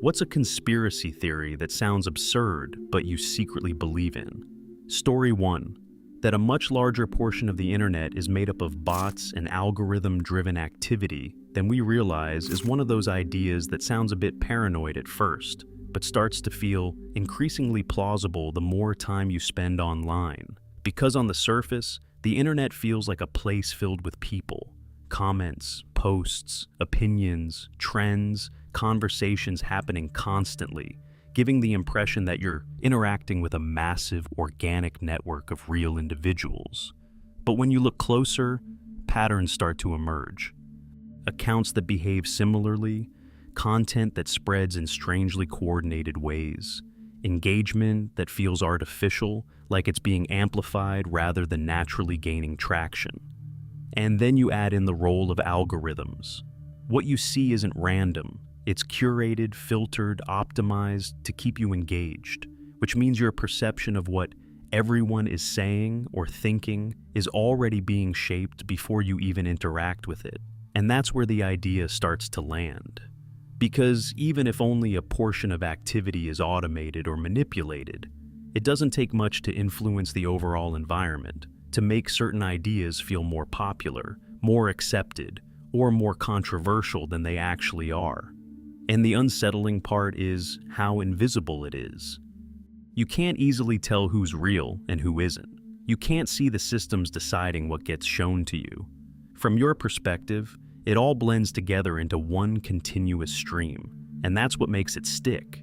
What's a conspiracy theory that sounds absurd but you secretly believe in? Story 1. That a much larger portion of the internet is made up of bots and algorithm-driven activity than we realize is one of those ideas that sounds a bit paranoid at first, but starts to feel increasingly plausible the more time you spend online. Because on the surface, the internet feels like a place filled with people. Comments, posts, opinions, trends, conversations happening constantly, giving the impression that you're interacting with a massive organic network of real individuals. But when you look closer, patterns start to emerge. Accounts that behave similarly, content that spreads in strangely coordinated ways, engagement that feels artificial, like it's being amplified rather than naturally gaining traction. And then you add in the role of algorithms. What you see isn't random. It's curated, filtered, optimized to keep you engaged, which means your perception of what everyone is saying or thinking is already being shaped before you even interact with it. And that's where the idea starts to land. Because even if only a portion of activity is automated or manipulated, it doesn't take much to influence the overall environment, to make certain ideas feel more popular, more accepted, or more controversial than they actually are. And the unsettling part is how invisible it is. You can't easily tell who's real and who isn't. You can't see the systems deciding what gets shown to you. From your perspective, it all blends together into one continuous stream, and that's what makes it stick.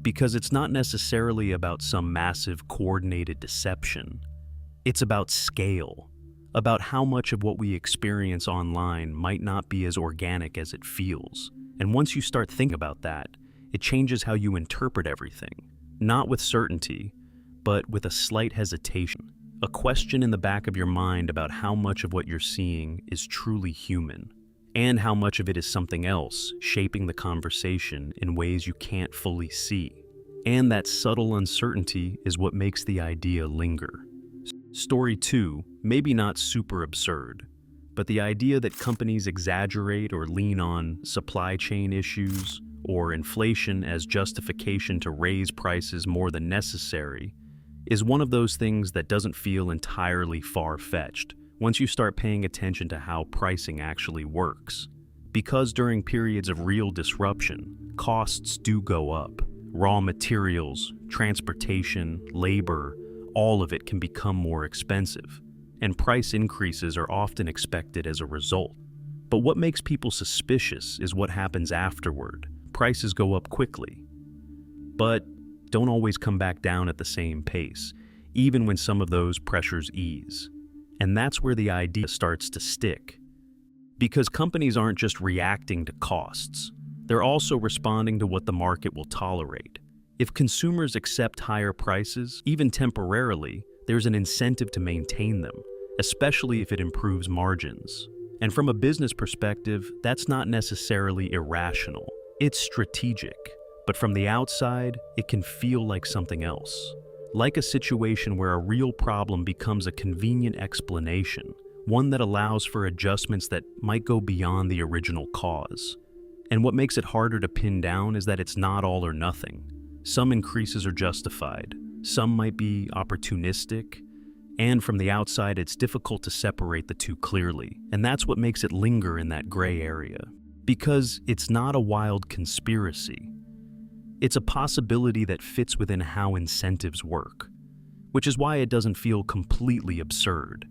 Because it's not necessarily about some massive coordinated deception. It's about scale, about how much of what we experience online might not be as organic as it feels. And once you start thinking about that, it changes how you interpret everything. Not with certainty, but with a slight hesitation. A question in the back of your mind about how much of what you're seeing is truly human, and how much of it is something else shaping the conversation in ways you can't fully see. And that subtle uncertainty is what makes the idea linger. Story 2, maybe not super absurd, but the idea that companies exaggerate or lean on supply chain issues or inflation as justification to raise prices more than necessary is one of those things that doesn't feel entirely far-fetched once you start paying attention to how pricing actually works. Because during periods of real disruption, costs do go up. Raw materials, transportation, labor, all of it can become more expensive, and price increases are often expected as a result. But what makes people suspicious is what happens afterward. Prices go up quickly, but don't always come back down at the same pace, even when some of those pressures ease. And that's where the idea starts to stick. Because companies aren't just reacting to costs, they're also responding to what the market will tolerate. If consumers accept higher prices, even temporarily, there's an incentive to maintain them, especially if it improves margins. And from a business perspective, that's not necessarily irrational. It's strategic, but from the outside, it can feel like something else. Like a situation where a real problem becomes a convenient explanation, one that allows for adjustments that might go beyond the original cause. And what makes it harder to pin down is that it's not all or nothing. Some increases are justified, some might be opportunistic, and from the outside it's difficult to separate the two clearly. And that's what makes it linger in that gray area. Because it's not a wild conspiracy. It's a possibility that fits within how incentives work, which is why it doesn't feel completely absurd.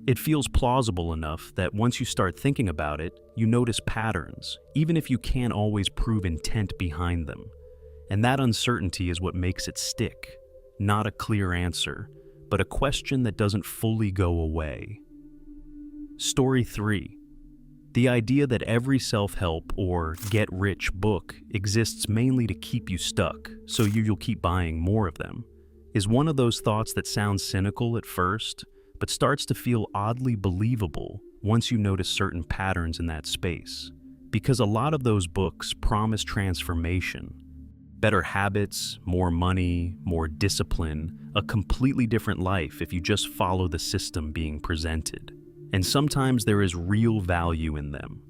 It feels plausible enough that once you start thinking about it, you notice patterns, even if you can't always prove intent behind them. And that uncertainty is what makes it stick. Not a clear answer, but a question that doesn't fully go away. Story 3. The idea that every self-help or get-rich book exists mainly to keep you stuck, so you'll keep buying more of them, is one of those thoughts that sounds cynical at first, but starts to feel oddly believable once you notice certain patterns in that space. Because a lot of those books promise transformation. Better habits, more money, more discipline, a completely different life if you just follow the system being presented. And sometimes there is real value in them.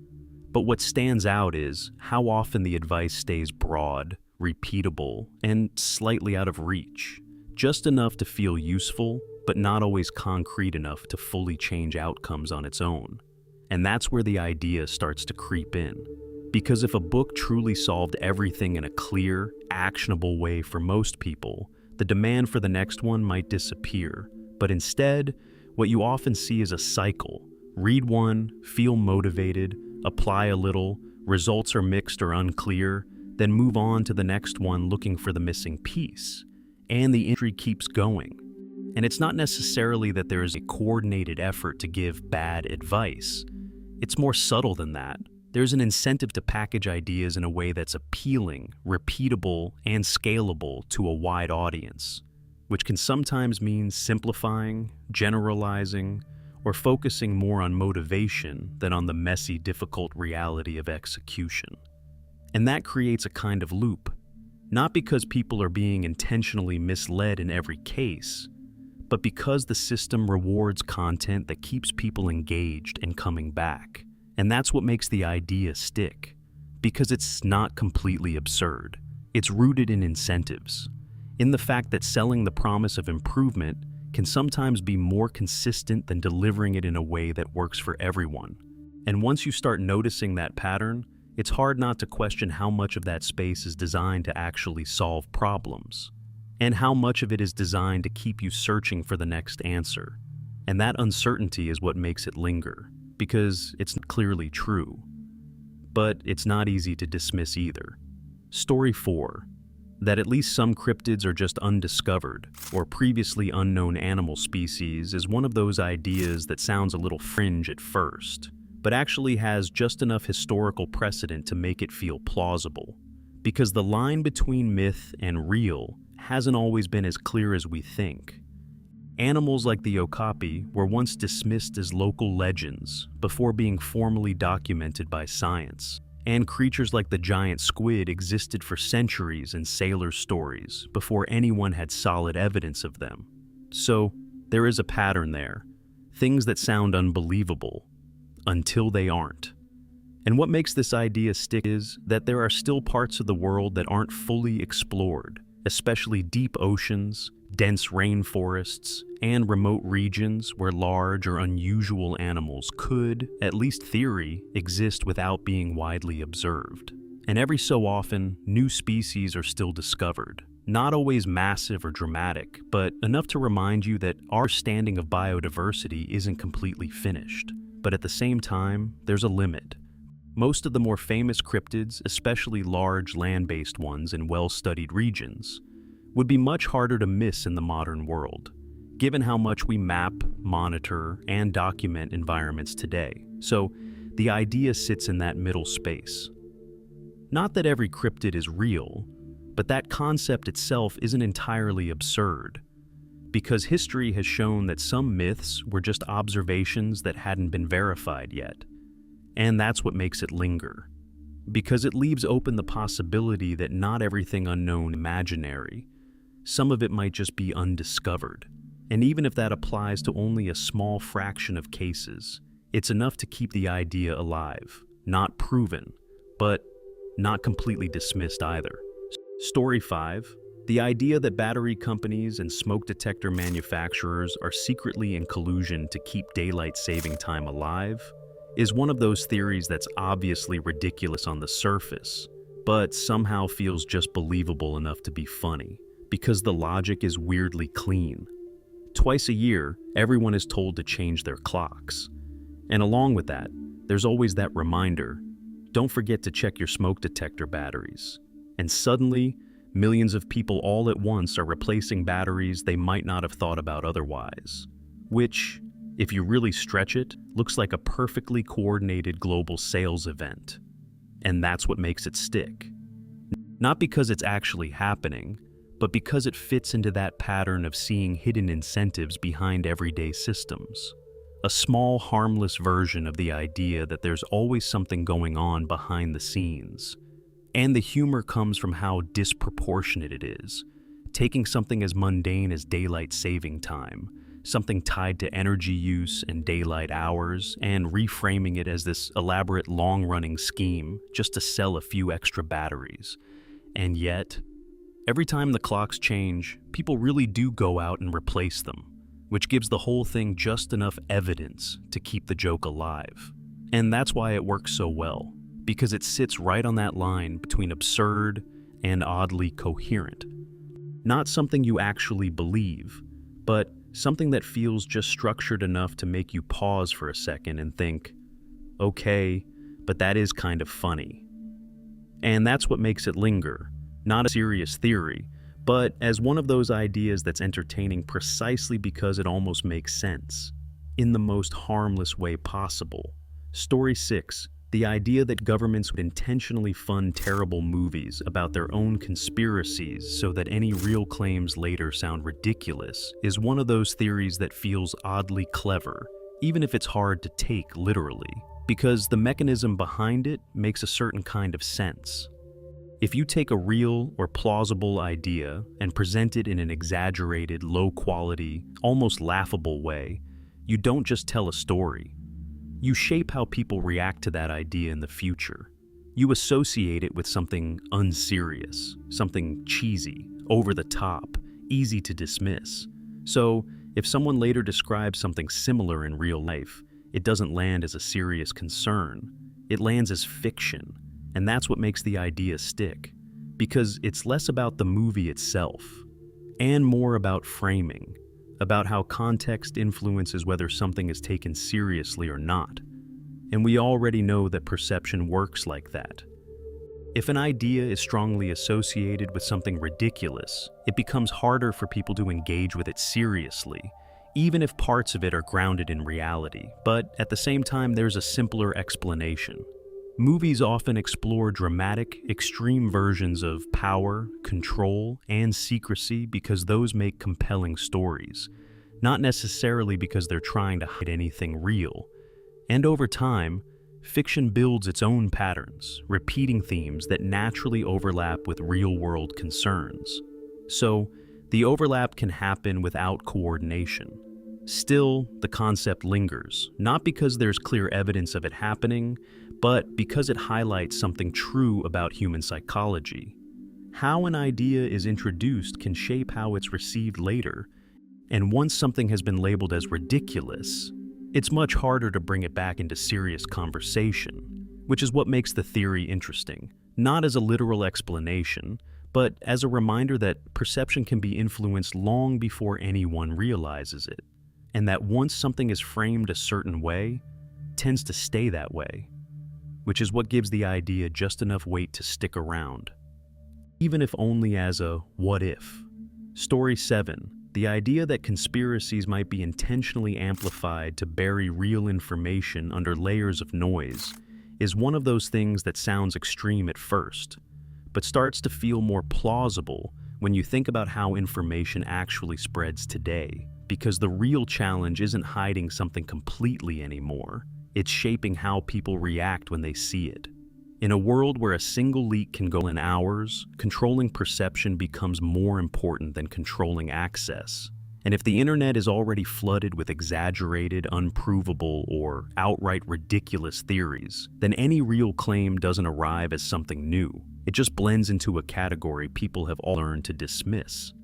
But what stands out is how often the advice stays broad, repeatable, and slightly out of reach, just enough to feel useful, but not always concrete enough to fully change outcomes on its own. And that's where the idea starts to creep in. Because if a book truly solved everything in a clear, actionable way for most people, the demand for the next one might disappear. But instead, what you often see is a cycle. Read one, feel motivated, apply a little, results are mixed or unclear, then move on to the next one looking for the missing piece. And the intrigue keeps going. And it's not necessarily that there is a coordinated effort to give bad advice. It's more subtle than that. There's an incentive to package ideas in a way that's appealing, repeatable, and scalable to a wide audience, which can sometimes mean simplifying, generalizing, or focusing more on motivation than on the messy, difficult reality of execution. And that creates a kind of loop, not because people are being intentionally misled in every case, but because the system rewards content that keeps people engaged and coming back. And that's what makes the idea stick, because it's not completely absurd. It's rooted in incentives, in the fact that selling the promise of improvement can sometimes be more consistent than delivering it in a way that works for everyone. And once you start noticing that pattern, it's hard not to question how much of that space is designed to actually solve problems, and how much of it is designed to keep you searching for the next answer. And that uncertainty is what makes it linger, because it's clearly true. But it's not easy to dismiss either. Story 4. That at least some cryptids are just undiscovered or previously unknown animal species is one of those ideas that sounds a little fringe at first, but actually has just enough historical precedent to make it feel plausible. Because the line between myth and real hasn't always been as clear as we think. Animals like the okapi were once dismissed as local legends before being formally documented by science. And creatures like the giant squid existed for centuries in sailor stories before anyone had solid evidence of them. So, there is a pattern there. Things that sound unbelievable, until they aren't. And what makes this idea stick is that there are still parts of the world that aren't fully explored, especially deep oceans, dense rainforests, and remote regions where large or unusual animals could, at least theory, exist without being widely observed. And every so often, new species are still discovered. Not always massive or dramatic, but enough to remind you that our standing of biodiversity isn't completely finished. But at the same time, there's a limit. Most of the more famous cryptids, especially large land-based ones in well-studied regions, would be much harder to miss in the modern world, given how much we map, monitor, and document environments today. So, the idea sits in that middle space. Not that every cryptid is real, but that concept itself isn't entirely absurd, because history has shown that some myths were just observations that hadn't been verified yet. And that's what makes it linger, because it leaves open the possibility that not everything unknown is imaginary. Some of it might just be undiscovered. And even if that applies to only a small fraction of cases, it's enough to keep the idea alive, not proven, but not completely dismissed either. Story 5. The idea that battery companies and smoke detector manufacturers are secretly in collusion to keep daylight saving time alive is one of those theories that's obviously ridiculous on the surface, but somehow feels just believable enough to be funny, because the logic is weirdly clean. Twice a year, everyone is told to change their clocks. And along with that, there's always that reminder, don't forget to check your smoke detector batteries. And suddenly, millions of people all at once are replacing batteries they might not have thought about otherwise. Which, if you really stretch it, looks like a perfectly coordinated global sales event. And that's what makes it stick. Not because it's actually happening, but because it fits into that pattern of seeing hidden incentives behind everyday systems. A small, harmless version of the idea that there's always something going on behind the scenes. And the humor comes from how disproportionate it is, taking something as mundane as daylight saving time, something tied to energy use and daylight hours, and reframing it as this elaborate long-running scheme just to sell a few extra batteries. And yet, every time the clocks change, people really do go out and replace them, which gives the whole thing just enough evidence to keep the joke alive. And that's why it works so well, because it sits right on that line between absurd and oddly coherent. Not something you actually believe, but something that feels just structured enough to make you pause for a second and think, okay, but that is kind of funny. And that's what makes it linger, not a serious theory, but as one of those ideas that's entertaining precisely because it almost makes sense, in the most harmless way possible. Story 6. The idea that governments would intentionally fund terrible movies about their own conspiracies so that any real claims later sound ridiculous is one of those theories that feels oddly clever, even if it's hard to take literally, because the mechanism behind it makes a certain kind of sense. If you take a real or plausible idea and present it in an exaggerated, low-quality, almost laughable way, you don't just tell a story. You shape how people react to that idea in the future. You associate it with something unserious, something cheesy, over the top, easy to dismiss. So, if someone later describes something similar in real life, it doesn't land as a serious concern. It lands as fiction. And that's what makes the idea stick, because it's less about the movie itself, and more about framing, about how context influences whether something is taken seriously or not. And we already know that perception works like that. If an idea is strongly associated with something ridiculous, it becomes harder for people to engage with it seriously, even if parts of it are grounded in reality. But at the same time, there's a simpler explanation. Movies often explore dramatic, extreme versions of power, control, and secrecy because those make compelling stories, not necessarily because they're trying to hide anything real. And over time, fiction builds its own patterns, repeating themes that naturally overlap with real-world concerns. So, the overlap can happen without coordination. Still, the concept lingers, not because there's clear evidence of it happening, but because it highlights something true about human psychology. How an idea is introduced can shape how it's received later, and once something has been labeled as ridiculous, it's much harder to bring it back into serious conversation, which is what makes the theory interesting, not as a literal explanation, but as a reminder that perception can be influenced long before anyone realizes it, and that once something is framed a certain way, it tends to stay that way, which is what gives the idea just enough weight to stick around, even if only as a what if. Story 7. The idea that conspiracies might be intentionally amplified to bury real information under layers of noise is one of those things that sounds extreme at first, but starts to feel more plausible when you think about how information actually spreads today, because the real challenge isn't hiding something completely anymore. It's shaping how people react when they see it. In a world where a single leak can go in hours, controlling perception becomes more important than controlling access. And if the internet is already flooded with exaggerated, unprovable, or outright ridiculous theories, then any real claim doesn't arrive as something new. It just blends into a category people have all learned to dismiss.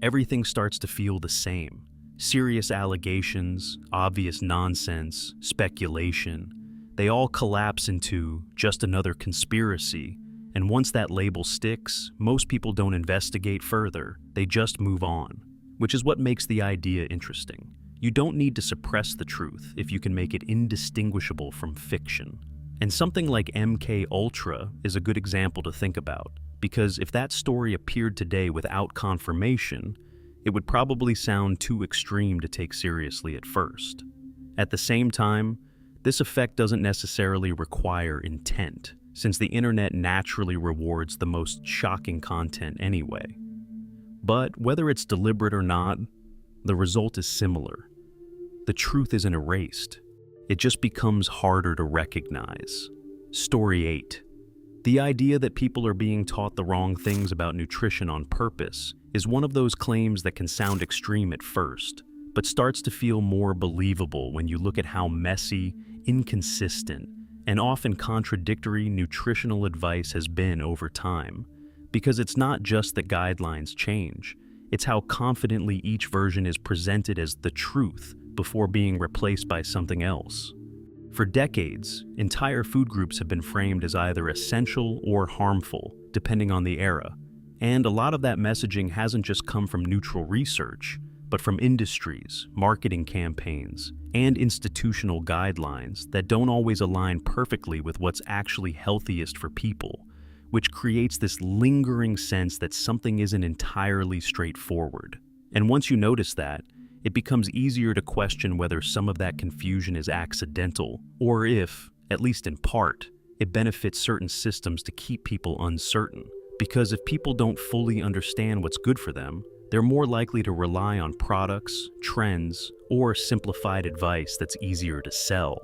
Everything starts to feel the same. Serious allegations, obvious nonsense, speculation, they all collapse into just another conspiracy, and once that label sticks, most people don't investigate further, they just move on, which is what makes the idea interesting. You don't need to suppress the truth if you can make it indistinguishable from fiction. And something like MK Ultra is a good example to think about, because if that story appeared today without confirmation, it would probably sound too extreme to take seriously at first. At the same time, this effect doesn't necessarily require intent, since the internet naturally rewards the most shocking content anyway. But whether it's deliberate or not, the result is similar. The truth isn't erased. It just becomes harder to recognize. Story 8. The idea that people are being taught the wrong things about nutrition on purpose is one of those claims that can sound extreme at first, but starts to feel more believable when you look at how messy, inconsistent, and often contradictory nutritional advice has been over time. Because it's not just that guidelines change, it's how confidently each version is presented as the truth before being replaced by something else. For decades, entire food groups have been framed as either essential or harmful, depending on the era. And a lot of that messaging hasn't just come from neutral research, but from industries, marketing campaigns, and institutional guidelines that don't always align perfectly with what's actually healthiest for people, which creates this lingering sense that something isn't entirely straightforward. And once you notice that, it becomes easier to question whether some of that confusion is accidental, or if, at least in part, it benefits certain systems to keep people uncertain. Because if people don't fully understand what's good for them, they're more likely to rely on products, trends, or simplified advice that's easier to sell.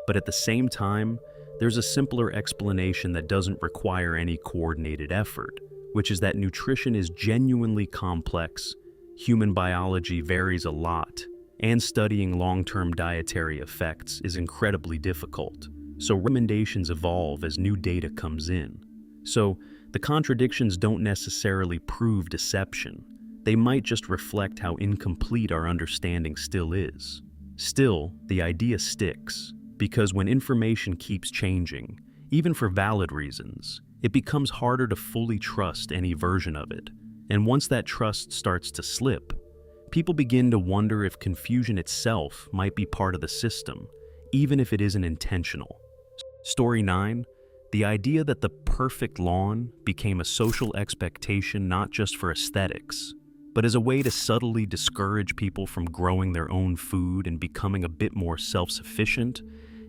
But at the same time, there's a simpler explanation that doesn't require any coordinated effort, which is that nutrition is genuinely complex, human biology varies a lot, and studying long-term dietary effects is incredibly difficult. So recommendations evolve as new data comes in. So the contradictions don't necessarily prove deception. They might just reflect how incomplete our understanding still is. Still, the idea sticks, because when information keeps changing, even for valid reasons, it becomes harder to fully trust any version of it. And once that trust starts to slip, people begin to wonder if confusion itself might be part of the system, even if it isn't intentional. Story 9. The idea that the perfect lawn became a social expectation not just for aesthetics, but as a way to subtly discourage people from growing their own food and becoming a bit more self-sufficient,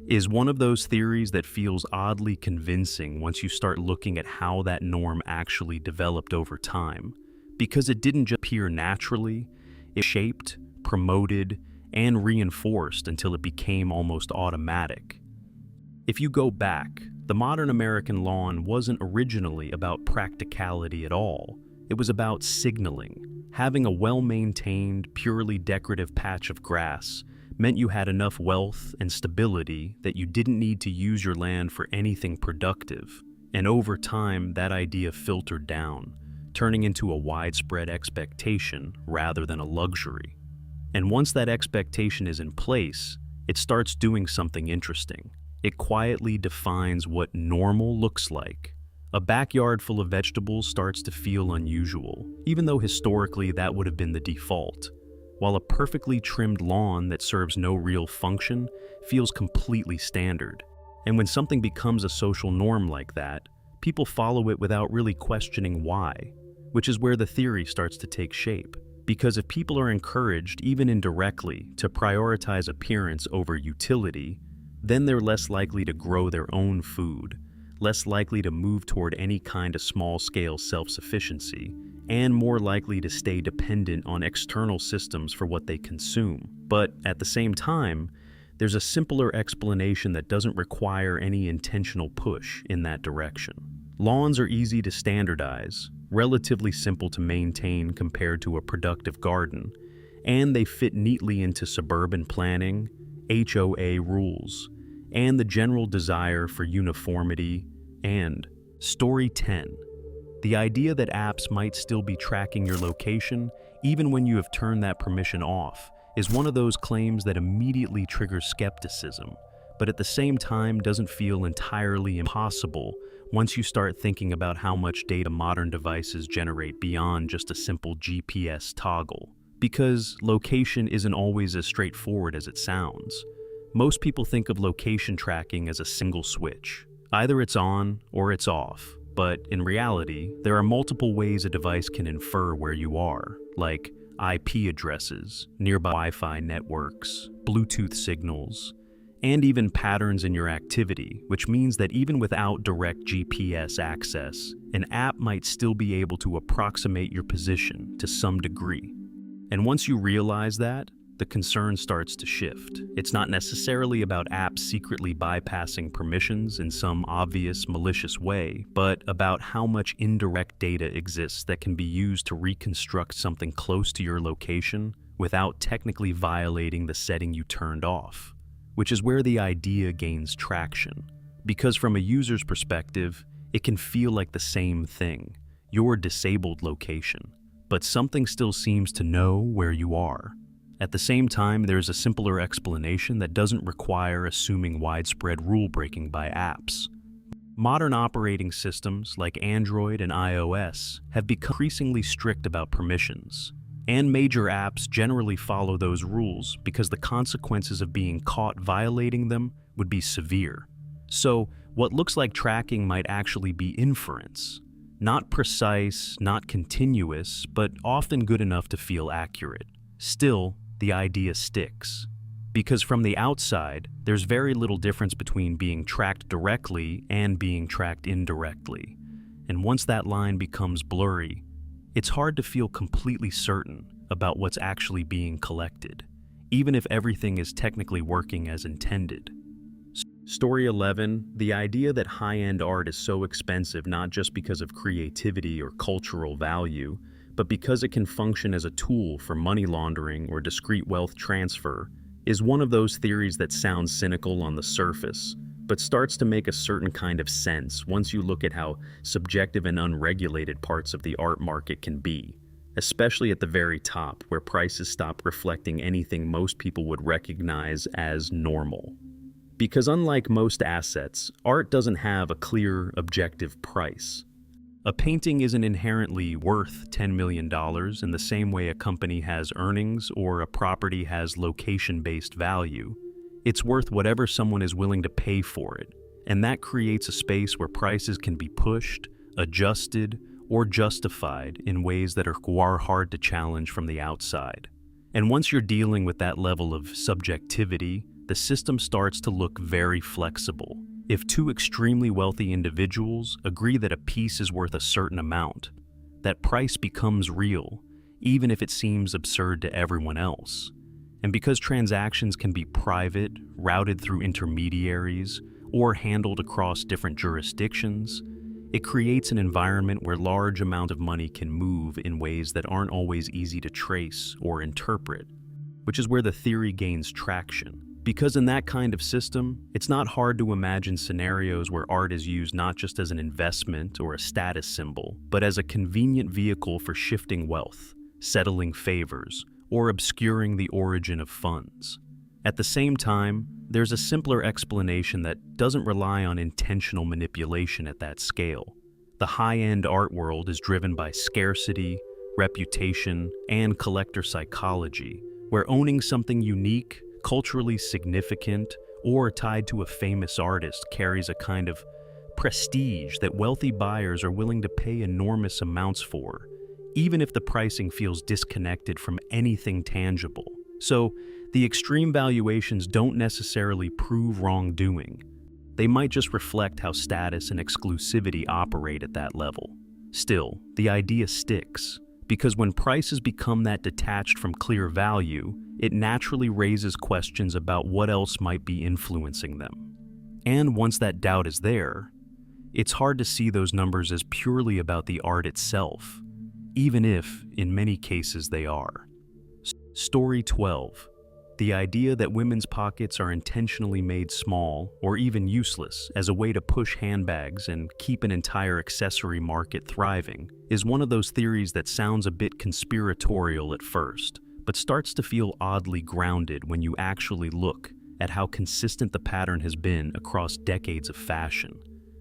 is one of those theories that feels oddly convincing once you start looking at how that norm actually developed over time. Because it didn't just appear naturally, it shaped, promoted, and reinforced until it became almost automatic. If you go back, the modern American lawn wasn't originally about practicality at all. It was about signaling. Having a well-maintained, purely decorative patch of grass meant you had enough wealth and stability that you didn't need to use your land for anything productive. And over time, that idea filtered down, turning into a widespread expectation rather than a luxury. And once that expectation is in place, it starts doing something interesting. It quietly defines what normal looks like. A backyard full of vegetables starts to feel unusual, even though historically that would have been the default, while a perfectly trimmed lawn that serves no real function feels completely standard. And when something becomes a social norm like that, people follow it without really questioning why, which is where the theory starts to take shape. Because if people are encouraged, even indirectly, to prioritize appearance over utility, then they're less likely to grow their own food, less likely to move toward any kind of small-scale self-sufficiency, and more likely to stay dependent on external systems for what they consume. But at the same time, there's a simpler explanation that doesn't require any intentional push in that direction. Lawns are easy to standardize, relatively simple to maintain compared to a productive garden, and they fit neatly into suburban planning, HOA rules, and the general desire for uniformity. And Story 10. The idea that apps might still be tracking your location, even when you have turned that permission off, is one of those claims that immediately triggers skepticism, but at the same time doesn't feel entirely impossible once you start thinking about how much data modern devices generate beyond just a simple GPS toggle. Because location isn't always as straightforward as it sounds. Most people think of location tracking as a single switch. Either it's on or it's off, but in reality, there are multiple ways a device can infer where you are, like IP addresses, nearby Wi-Fi networks, Bluetooth signals, and even patterns in your activity, which means that even without direct GPS access, an app might still be able to approximate your position to some degree. And once you realize that, the concern starts to shift. It's not necessarily about apps secretly bypassing permissions in some obvious malicious way, but about how much indirect data exists that can be used to reconstruct something close to your location without technically violating the setting you turned off, which is where the idea gains traction. Because from a user's perspective, it can feel like the same thing, your disabled location, but something still seems to know where you are. At the same time, there's a simpler explanation that doesn't require assuming widespread rule-breaking by apps. Modern operating systems like Android and iOS have become increasingly strict about permissions, and major apps generally follow those rules because the consequences of being caught violating them would be severe. So, what looks like tracking might actually be inference. Not precise, not continuous, but often good enough to feel accurate. Still, the idea sticks. Because from the outside, there's very little difference between being tracked directly and being tracked indirectly. And once that line becomes blurry, it's hard to feel completely certain about what's actually being collected, even if everything is technically working as intended. Story 11, the idea that high-end art is so expensive not just because of creativity or cultural value, but because it can function as a tool for money laundering or discrete wealth transfer, is one of those theories that sounds cynical on the surface, but starts to make a certain kind of sense once you look at how subjective and unregulated parts of the art market can be, especially at the very top, where prices stop reflecting anything most people would recognize as normal. Because unlike most assets, art doesn't have a clear, objective price. A painting isn't inherently worth $10 million in the same way a company has earnings or a property has location-based value. It's worth whatever someone is willing to pay for it, and that creates a space where prices can be pushed, adjusted, or justified in ways that are hard to challenge from the outside. And once you're dealing with that level of subjectivity, the system starts to look very flexible. If two extremely wealthy individuals agree that a piece is worth a certain amount, that price becomes real, even if it seems absurd to everyone else. And because transactions can be private, routed through intermediaries, or handled across different jurisdictions, it creates an environment where large amounts of money can move in ways that aren't always easy to trace or interpret, which is where the theory gains traction. Because in that kind of system, it's not hard to imagine scenarios where art is used not just as an investment or a status symbol, but as a convenient vehicle for shifting wealth, settling favors, or obscuring the origin of funds. At the same time, there's a simpler explanation that doesn't rely on intentional manipulation at that scale. The high-end art world is driven by scarcity, reputation, and collector psychology, where owning something unique, culturally significant, or tied to a famous artist carries a kind of prestige that wealthy buyers are willing to pay enormous amounts for, even if the pricing feels disconnected from anything tangible. So, the extreme valuations don't necessarily prove wrongdoing. They might just reflect how status and exclusivity operate at that level. Still, the idea sticks, because when prices become that detached from clear value, it naturally raises questions about what else might be influencing them. And once that doubt is there, it's hard to see those numbers as purely about the art itself, even if, in many cases, they are. Story 12. The idea that women's pockets are intentionally made small or even useless as a way to push handbags and keep an entire accessory market thriving is one of those theories that sounds a bit conspiratorial at first, but starts to feel oddly grounded when you actually look at how consistent the pattern has been across decades of fashion.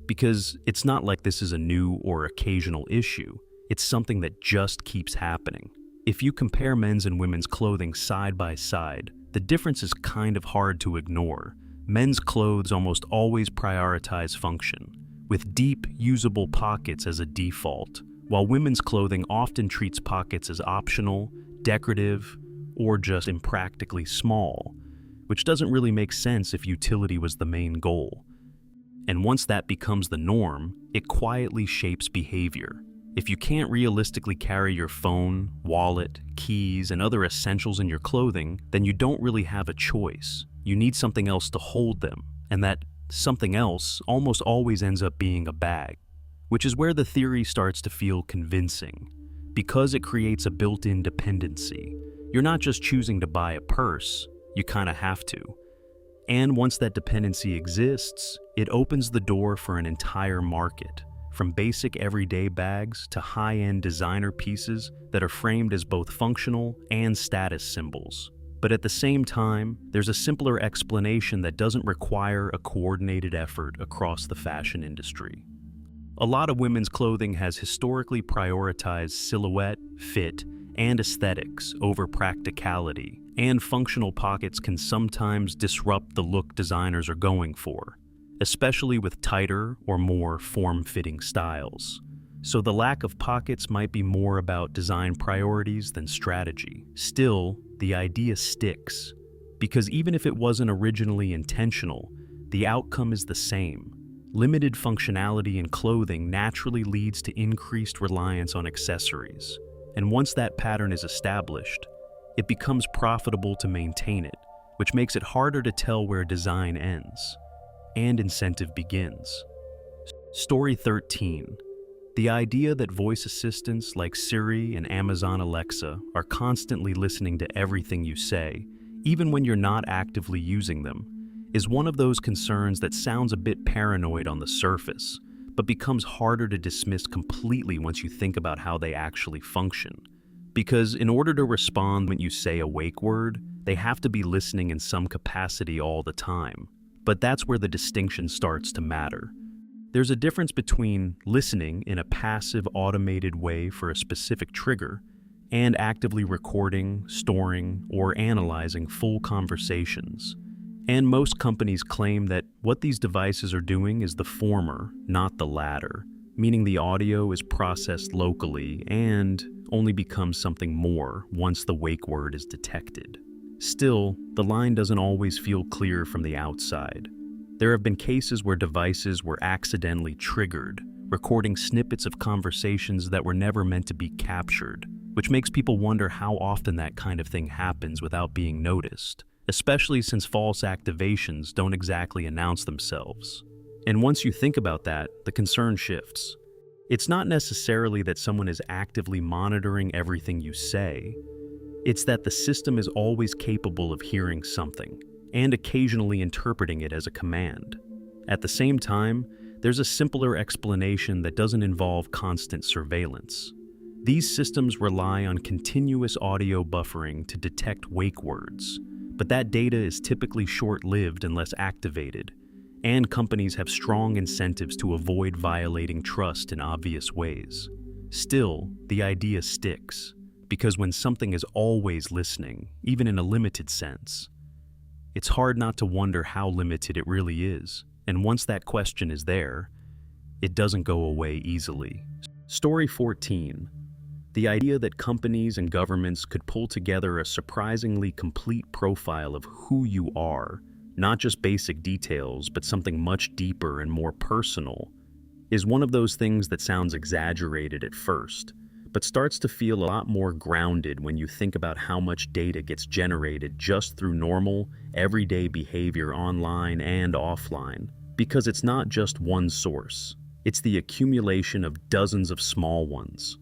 Because it's not like this is a new or occasional issue, it's something that just keeps happening. If you compare men's and women's clothing side by side, the difference is kind of hard to ignore. Men's clothes almost always prioritize function, with deep, usable pockets as a default, while women's clothing often treats pockets as optional, decorative, or just impractically small, which doesn't really make sense if utility was the main goal. And once that becomes the norm, it quietly shapes behavior. If you can't realistically carry your phone, wallet, keys, and other essentials in your clothing, then you don't really have a choice. You need something else to hold them, and that something else almost always ends up being a bag, which is where the theory starts to feel convincing, because it creates a built-in dependency. You're not just choosing to buy a purse, you kind of have to. And once that dependency exists, it opens the door for an entire market, from basic everyday bags to high-end designer pieces that are framed as both functional and status symbols. But at the same time, there's a simpler explanation that doesn't require a coordinated effort across the fashion industry. A lot of women's clothing has historically prioritized silhouette, fit, and aesthetics over practicality, and functional pockets can sometimes disrupt the look designers are going for, especially with tighter or more form-fitting styles. So the lack of pockets might be more about design priorities than strategy. Still, the idea sticks, because even if it wasn't originally intentional, the outcome is the same. Limited functionality in clothing naturally leads to increased reliance on accessories, and once that pattern is established, it becomes profitable to maintain it, which makes it harder to tell where design ends and incentive begins. Story 13. The idea that voice assistants like Siri and Amazon Alexa are constantly listening to everything you say, even when you're not actively using them, is one of those concerns that sounds a bit paranoid on the surface, but becomes harder to dismiss completely once you think about how they actually function. Because in order to respond when you say a wake word, they have to be listening in some capacity all the time. But that's where the distinction starts to matter. There's a difference between listening in a passive, automated way for a specific trigger and actively recording, storing, or analyzing full conversations. And most companies claim that what these devices are doing is the former, not the latter, meaning the audio is processed locally and only becomes something more once the wake word is detected. Still, the line doesn't always feel clear from the outside. There have been cases where devices were accidentally triggered, recording snippets of conversations that were never meant to be captured, which makes people wonder how often that kind of thing happens without being noticed, especially since false activations don't exactly announce themselves. And once you think about that, the concern shifts. It's not necessarily that someone is actively monitoring everything you say. It's that the system is always capable of hearing something, and occasionally interpreting it as a command. At the same time, there's a simpler explanation that doesn't involve constant surveillance. These systems rely on continuous audio buffering to detect wake words, but that data is typically short-lived unless activated, and companies have strong incentives to avoid violating trust in obvious ways. Still, the idea sticks, because when something is always listening, even in a limited sense, it's hard not to wonder how limited it really is, and once that question is there, it doesn't go away easily. Story 14. The idea that companies and governments could pull together a surprisingly complete profile of who you are, not just basic details, but something much deeper and more personal, is one of those things that sounds exaggerated at first, but starts to feel a lot more grounded when you think about how much data gets generated just through normal, everyday behavior online and offline. Because it's not just one source, it's the accumulation of dozens of small ones.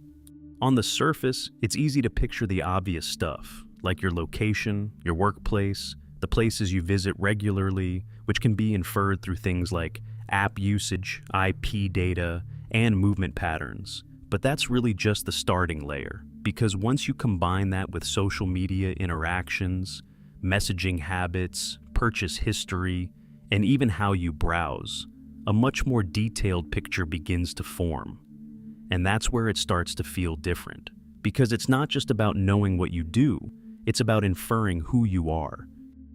On the surface, it's easy to picture the obvious stuff, like your location, your workplace, the places you visit regularly, which can be inferred through things like app usage, IP data, and movement patterns. But that's really just the starting layer, because once you combine that with social media interactions, messaging habits, purchase history, and even how you browse, a much more detailed picture begins to form. And that's where it starts to feel different, because it's not just about knowing what you do, it's about inferring who you are.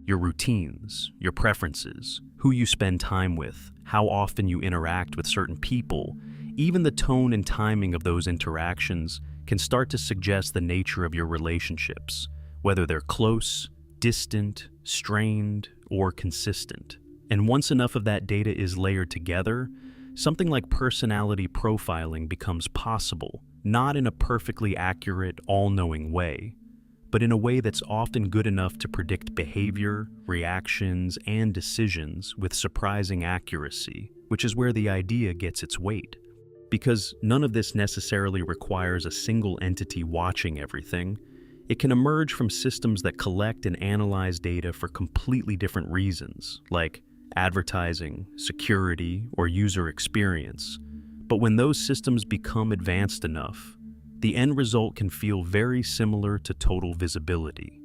Your routines, your preferences, who you spend time with, how often you interact with certain people. Even the tone and timing of those interactions can start to suggest the nature of your relationships, whether they're close, distant, strained, or consistent. And once enough of that data is layered together, something like personality profiling becomes possible, not in a perfectly accurate, all-knowing way, but in a way that's often good enough to predict behavior, reactions, and decisions with surprising accuracy, which is where the idea gets its weight. Because none of this necessarily requires a single entity watching everything. It can emerge from systems that collect and analyze data for completely different reasons, like advertising, security, or user experience. But when those systems become advanced enough, the end result can feel very similar to total visibility.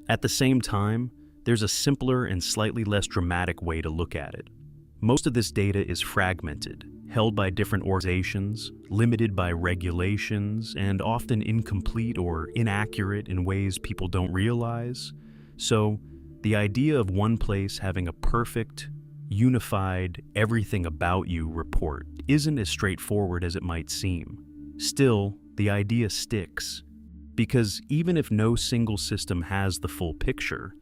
At the same time, there's a simpler and slightly less dramatic way to look at it. Most of this data is fragmented, held by different organizations, limited by regulations, and often incomplete or inaccurate in ways people don't realize. So, the idea of one place having a perfect, unified, everything about you report isn't as straightforward as it might seem. Still, the idea sticks, because even if no single system has the full picture,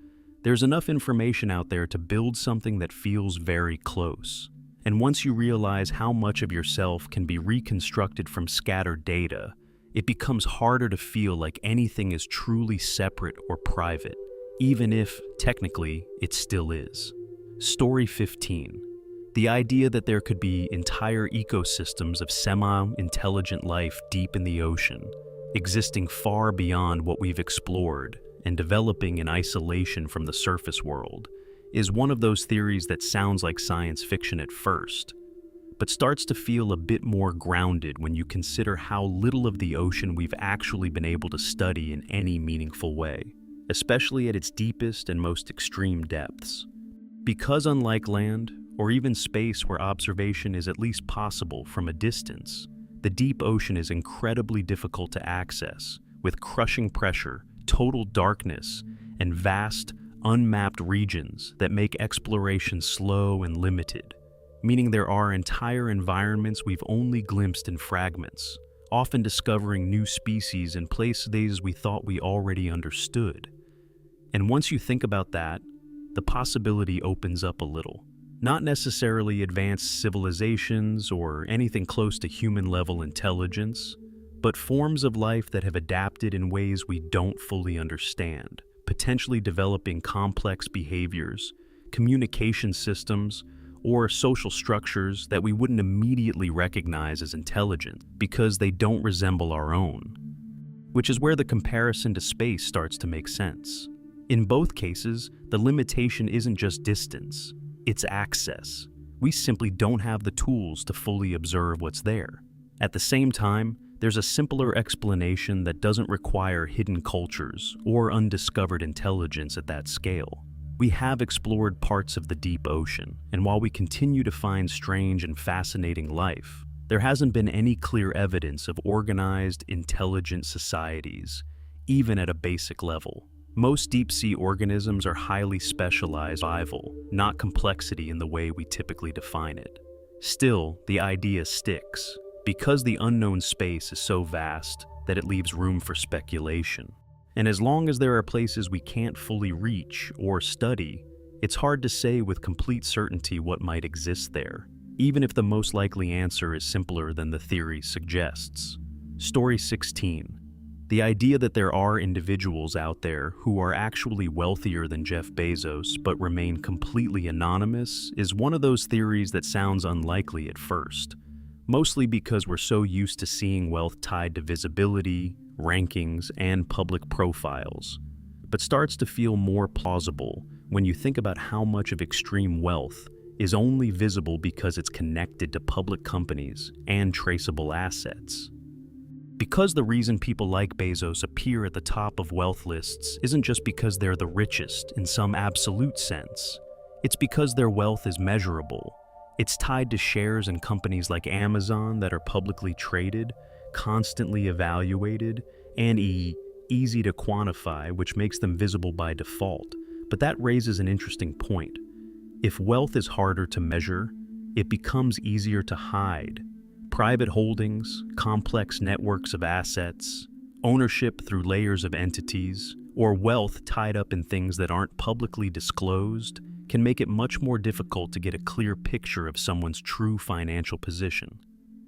there's enough information out there to build something that feels very close. And once you realize how much of yourself can be reconstructed from scattered data, it becomes harder to feel like anything is truly separate or private, even if, technically, it still is. Story 15. The idea that there could be entire ecosystems of semi-intelligent life deep in the ocean, existing far beyond what we've explored and developing in isolation from the surface world, is one of those theories that sounds like science fiction at first, but starts to feel a bit more grounded when you consider how little of the ocean we've actually been able to study in any meaningful way, especially at its deepest and most extreme depths. Because unlike land, or even space where observation is at least possible from a distance, the deep ocean is incredibly difficult to access, with crushing pressure, total darkness, and vast, unmapped regions that make exploration slow and limited, meaning there are entire environments we've only glimpsed in fragments, often discovering new species in places we thought we already understood. And once you think about that, the possibility opens up a little. Not necessarily advanced civilizations or anything close to human-level intelligence, but forms of life that have adapted in ways we don't fully understand, potentially developing complex behaviors, communication systems, or social structures that we wouldn't immediately recognize as intelligent because they don't resemble our own. Which is where the comparison to space starts to make sense. In both cases, the limitation isn't just distance, it's access. We simply don't have the tools to fully observe what's there. At the same time, there's a simpler explanation that doesn't require hidden cultures or undiscovered intelligence at that scale. We have explored parts of the deep ocean, and while we continue to find strange and fascinating life, there hasn't been any clear evidence of organized, intelligent societies, even at a basic level. Most deep-sea organisms are highly specialized survival, not complexity in the way we typically define it. Still, the idea sticks, because the unknown space is so vast that it leaves room for speculation. And as long as there are places we can't fully reach or study, it's hard to say with complete certainty what might exist there, even if the most likely answer is simpler than the theory suggests. Story 16. The idea that there are individuals out there who are actually wealthier than Jeff Bezos but remain completely anonymous is one of those theories that sounds unlikely at first, mostly because we're so used to seeing wealth tied to visibility, rankings, and public profiles, but starts to feel more plausible when you think about how much of extreme wealth is only visible because it's connected to public companies and traceable assets. Because the reason people like Bezos appear at the top of wealth lists isn't just because they're the richest in some absolute sense. It's because their wealth is measurable. It's tied to shares in companies like Amazon that are publicly traded, constantly evaluated, and easy to quantify, which makes them visible by default. But that raises an interesting point. If wealth is harder to measure, it becomes easier to hide. Private holdings, complex networks of assets, ownership through layers of entities, or wealth tied up in things that aren't publicly disclosed can make it much more difficult to get a clear picture of someone's true financial position,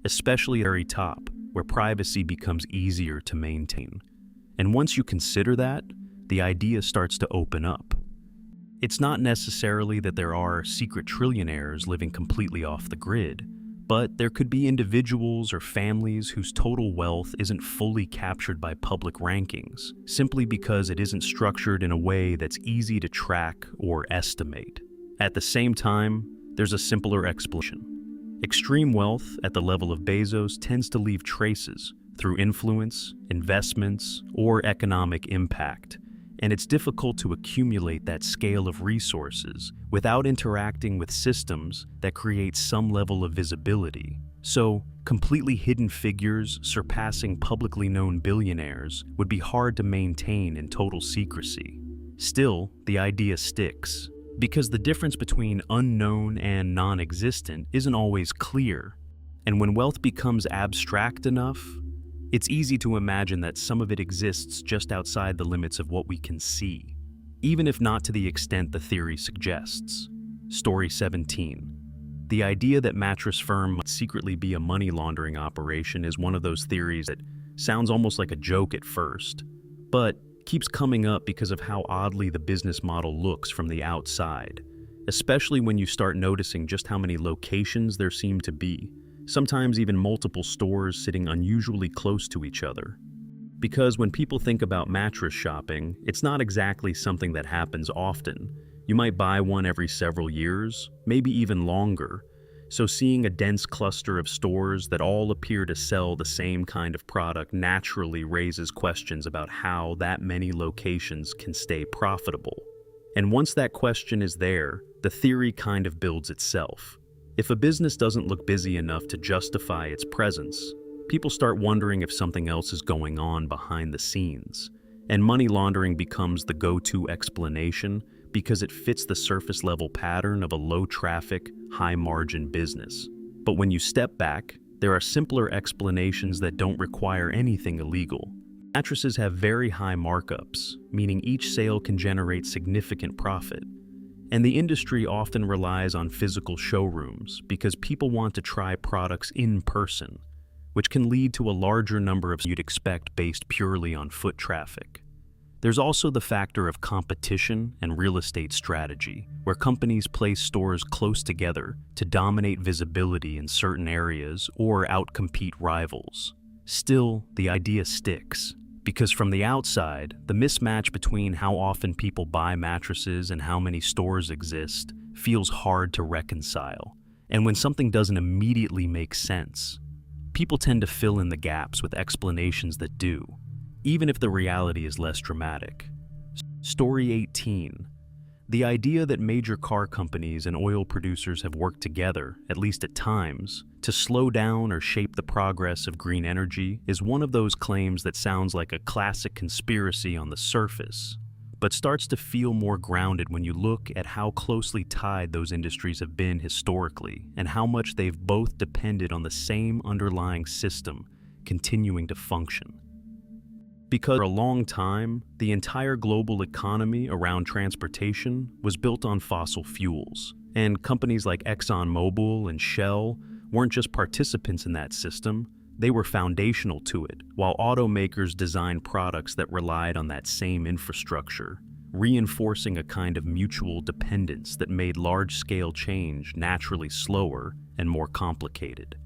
especially at the very top, where privacy becomes easier to maintain. And once you consider that, the idea starts to open up. It's not necessarily that there are secret trillionaires living completely off the grid, But there could be individuals or families whose total wealth isn't fully captured by public rankings, simply because it isn't structured in a way that's easy to track or estimate. At the same time, there's a simpler explanation. Extreme wealth at the level of Bezos tends to leave traces through influence, investments, or economic impact, and it's difficult to accumulate that scale of resources without interacting with systems that create some level of visibility. So, completely hidden figures surpassing publicly known billionaires would be hard to maintain in total secrecy. Still, the idea sticks, because the difference between unknown and non-existent isn't always clear, and when wealth becomes abstract enough, it's easy to imagine that some of it exists just outside the limits of what we can see, even if not to the extent the theory suggests. Story 17. The idea that Mattress firm might secretly be a money laundering operation is one of those theories that sounds almost like a joke at first, but keeps coming up because of how oddly the business model looks from the outside, especially when you start noticing just how many locations there seem to be. Sometimes even multiple stores sitting unusually close to each other. Because when people think about mattress shopping, it's not exactly something that happens often. You might buy one every several years, maybe even longer. So seeing a dense cluster of stores that all appear to sell the same kind of product naturally raises questions about how that many locations can stay profitable. And once that question is there, the theory kind of builds itself. If a business doesn't look busy enough to justify its presence, people start wondering if something else is going on behind the scenes. And money laundering becomes the go-to explanation because it fits the surface-level pattern of a low-traffic, high-margin business. But when you step back, there are simpler explanations that don't require anything illegal. Mattresses have very high markups, meaning each sale can generate significant profit. And the industry often relies on physical showrooms because people want to try products in person, which can lead to a larger number of you'd expect based purely on foot traffic. There's also the factor of competition and real estate strategy, where companies place stores close together to dominate visibility in certain areas or outcompete rivals. Still, the idea sticks. Because from the outside, the mismatch between how often people buy mattresses and how many stores exist feels hard to reconcile. And when something doesn't immediately make sense, people tend to fill in the gaps with explanations that do, even if the reality is less dramatic. Story 18. The idea that major car companies and oil producers have worked together, at least at times, to slow down or shape the progress of green energy is one of those claims that sounds like a classic conspiracy on the surface, but starts to feel more grounded when you look at how closely tied those industries have been historically and how much they've both depended on the same underlying system continuing to function. Because for a long time, the entire global economy around transportation was built on fossil fuels, and companies like ExxonMobil and Shell weren't just participants in that system, they were foundational to it, while automakers designed products that relied on that same infrastructure, reinforcing a kind of mutual dependence that made large-scale change naturally slower and more complicated.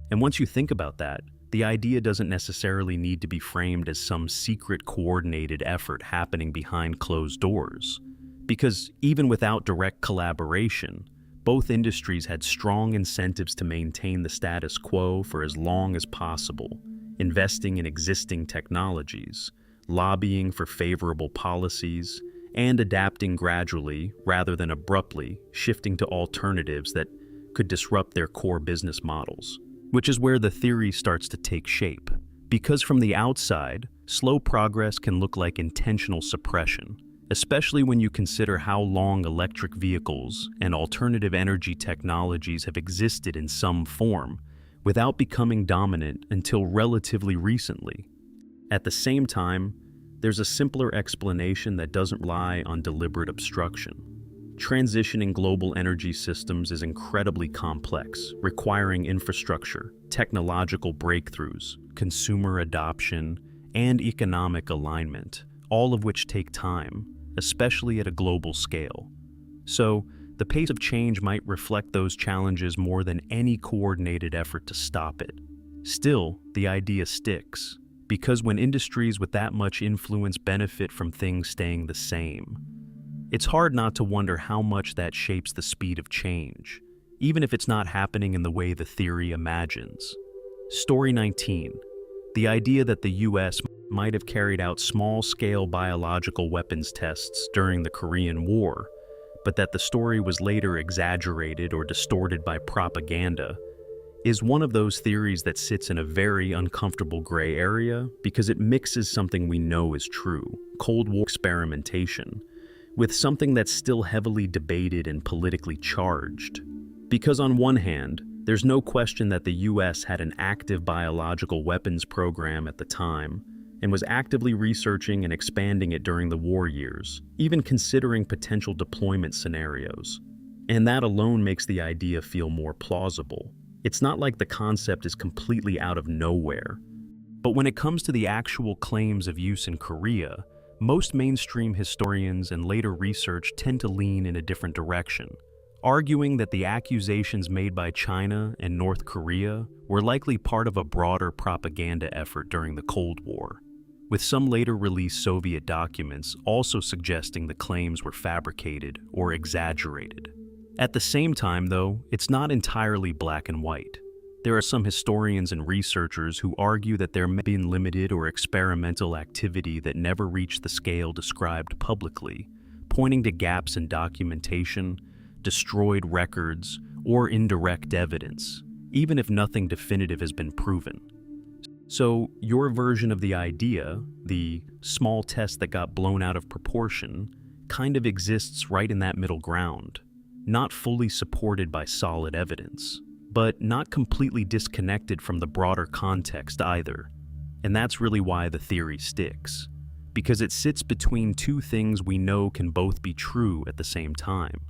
And once you think about that, the idea doesn't necessarily need to be framed as some secret coordinated effort happening behind closed doors, because even without direct collaboration, both industries had strong incentives to maintain the status quo for as long as possible, investing in existing technologies, lobbying for favorable policies, and adapting gradually rather than abruptly, shifting to alternatives that could disrupt their core business models. Which is where the theory starts to take shape. Because from the outside, slow progress can look like intentional suppression, especially when you consider how long electric vehicles and alternative energy technologies have existed in some form, without becoming dominant until relatively recently. At the same time, there's a simpler explanation that doesn't rely on deliberate obstruction. Transitioning global energy systems is incredibly complex, requiring infrastructure, technological breakthroughs, consumer adoption, and economic alignment, all of which take time, especially at a global scale. So, the pace of change might reflect those challenges more than any coordinated effort to stop it. Still, the idea sticks, because when industries with that much influence benefit from things staying the same, it's hard not to wonder how much that shapes the speed of change, even if it's not happening in the way the theory imagines. Story 19. The idea that the US might have carried out small-scale biological weapons tests during the Korean War, but that the story was later exaggerated or distorted by propaganda, is one of those theories that sits in a very uncomfortable gray area because it mixes something we know is true, Cold War experimentation, with something that's still heavily debated and politically charged. Because on one hand, there's no question that the US had an active biological weapons program at the time and was actively researching and expanding it during the war years, even considering potential deployment scenarios. And that alone makes the idea feel more plausible. It's not like the concept is completely out of nowhere. But when it comes to the actual claims of use in Korea, most mainstream historians and later research tend to lean in a different direction, arguing that the accusations made by China and North Korea were likely part of a broader propaganda effort during the Cold War, with some later released Soviet documents also suggesting the claims were fabricated or exaggerated. At the same time, though, it's not entirely black and white. There are some historians and researchers who argue that there may have been limited or experimental activity that never reached the scale described publicly, pointing to gaps in documentation, destroyed records, or indirect evidence, even if nothing definitive has been proven. So, your version of the idea, the small test that got blown out of proportion, kind of exists right in that middle ground, not fully supported by solid evidence, but not completely disconnected from the broader context either. And that's really why the theory sticks, because it sits between two things we know can both be true at the same time: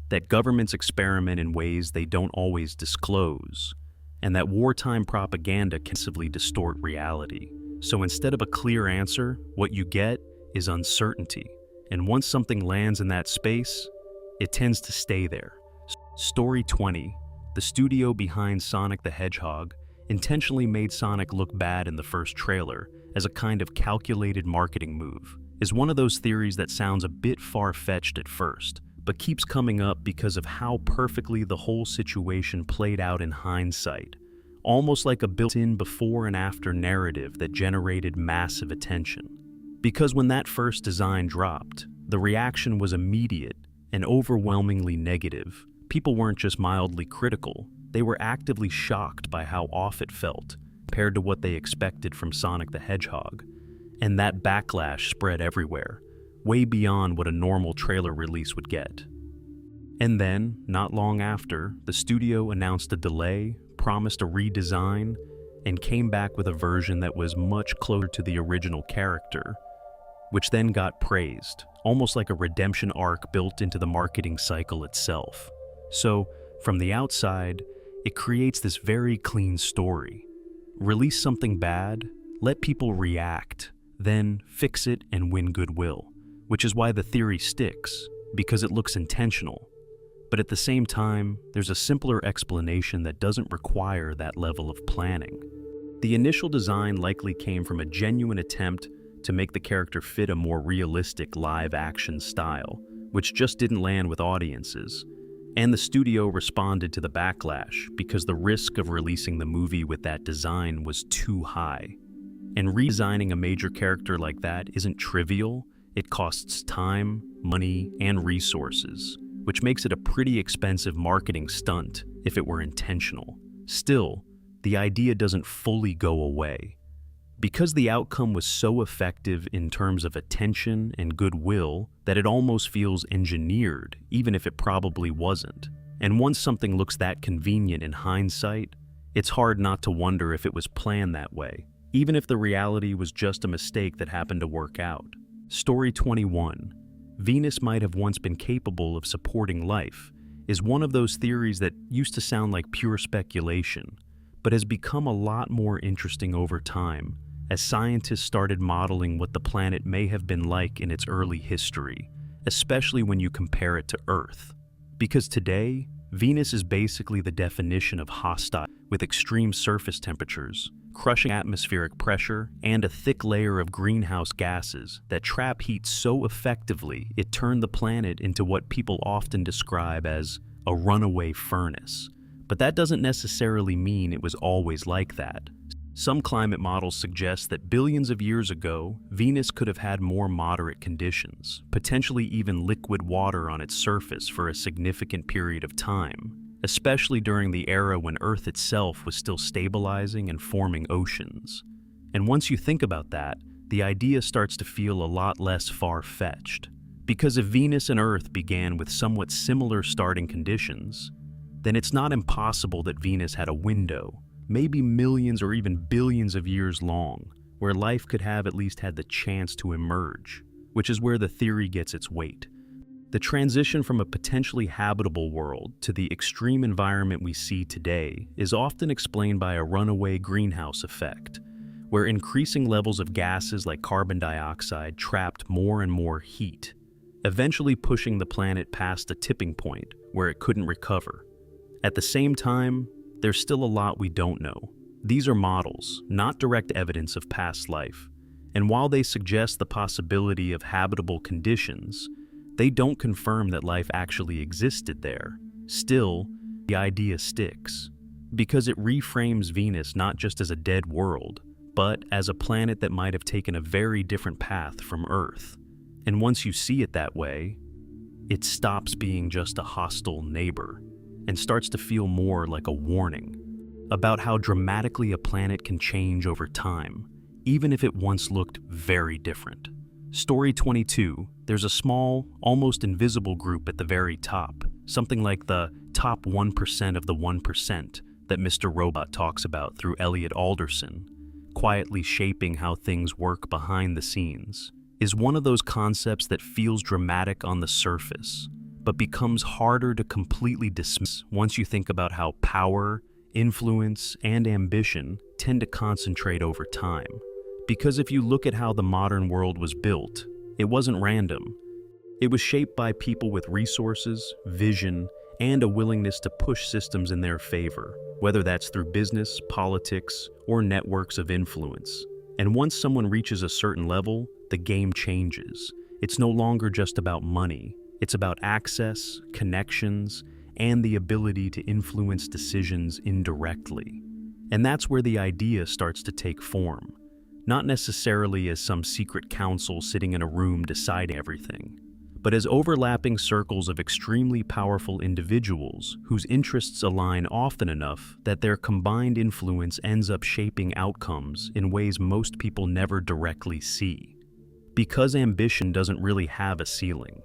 that governments experiment in ways they don't always disclose, and that wartime propaganda can massively distort reality. So instead of a clear answer, what you get is uncertainty. And once something lands in that space, it tends to stay there. Story 20. The studio behind Sonic the Hedgehog intentionally made Sonic look bad in the first trailer as a kind of calculated marketing move, is one of those theories that sounds a bit far-fetched at first, but keeps coming up because of how perfectly the whole situation played out in hindsight, almost like a built-in before and after narrative that generated massive attention. Because when that first design dropped, the reaction was immediate and overwhelmingly negative. People weren't just mildly critical, they were actively shocked by how off it felt compared to what they expected from Sonic the Hedgehog. And that backlash spread everywhere, way beyond what a normal trailer release would get. And then, not long after, the studio announced a delay, promised a redesign, and came back with a version that was much closer to the original character, which then got praised, almost like a redemption arc built into the marketing cycle itself. So, from the outside, it creates this very clean story. Release something bad, let people react, then fix it and win goodwill, which is why the theory sticks, because it looks intentional. But at the same time, there's a simpler explanation that doesn't require that level of planning. The initial design likely came from a genuine attempt to make the character fit a more realistic live-action style, which just didn't land with audiences. And the studio responded to the backlash because the risk of releasing the movie with that design was too high. And redesigning a major character like that isn't trivial. It costs time, money, and resources, which makes it a pretty expensive marketing stunt if it were intentional. Still, the idea doesn't fully go away. Because the outcome was so effective in terms of attention and goodwill that it almost feels engineered, even if it probably wasn't. And once something looks that convenient in hindsight, it's hard not to wonder if it was planned that way, even if the reality was just a mistake that happened to work out. Story 21. Venus might have once been capable of supporting life is one of those theories that used to sound like pure speculation, but has become a lot more interesting over time as scientists started modeling what the planet may have been like in its early history, especially when you compare it to Earth. Because today, Venus is basically the definition of hostile, with extreme surface temperatures, crushing atmospheric pressure, and a thick layer of greenhouse gases that trap heat so effectively it turned the planet into what people often describe as a runaway furnace. But that doesn't necessarily mean it was always like that. Some climate models suggest that billions of years ago, Venus could have had more moderate conditions, potentially even liquid water on its surface for a significant period of time, especially during the era when Earth itself was still stabilizing and forming oceans. And once you think about that, the idea starts to feel a lot less far-fetched. Because if Venus and Earth began with somewhat similar starting conditions, then it's not impossible that Venus had a window, maybe millions or even billions of years long, where life could have at least had the chance to emerge, which is where the theory gets its weight. The transition from a potentially habitable world to the extreme environment we see today is often explained by a runaway greenhouse effect, where increasing levels of gases like carbon dioxide trapped more and more heat, eventually pushing the planet past a tipping point where it couldn't recover. At the same time, there's still a lot we don't know. These are models, not direct evidence of past life, and while they suggest the possibility of habitable conditions, they don't confirm that life actually existed there. Still, the idea sticks, because it reframes Venus not just as a dead world, but as a planet that might have taken a very different path from Earth. And once you see it that way, it stops being just a hostile neighbor and starts to feel more like a warning about how dramatically a planet can change over time, even if it once looked very different. Story 22, there's a small, almost invisible group at the very top, something like the top 1% of the 1% that Mr. Robot talks about through Elliot Alderson, quietly shaping how things work behind the scenes, is one of those concepts that feels dramatic on the surface, but becomes harder to completely dismiss once you think about how power, influence, and ambition tend to concentrate over time. Because if you look at how the modern world was built, it wasn't random. It was shaped by people with resources, vision, and a willingness to push systems in their favor, whether that's through business, politics, or networks of influence. And once someone reaches a certain level, the game changes. It's no longer just about money. It's about access, connections, and the ability to influence decisions indirectly. And that's where the idea starts to take form, not necessarily as some secret council sitting in a room deciding everything, but as overlapping circles of extremely powerful individuals whose interests align often enough that their combined influence ends up shaping outcomes in ways most people never directly see. Because ambition doesn't really have a ceiling.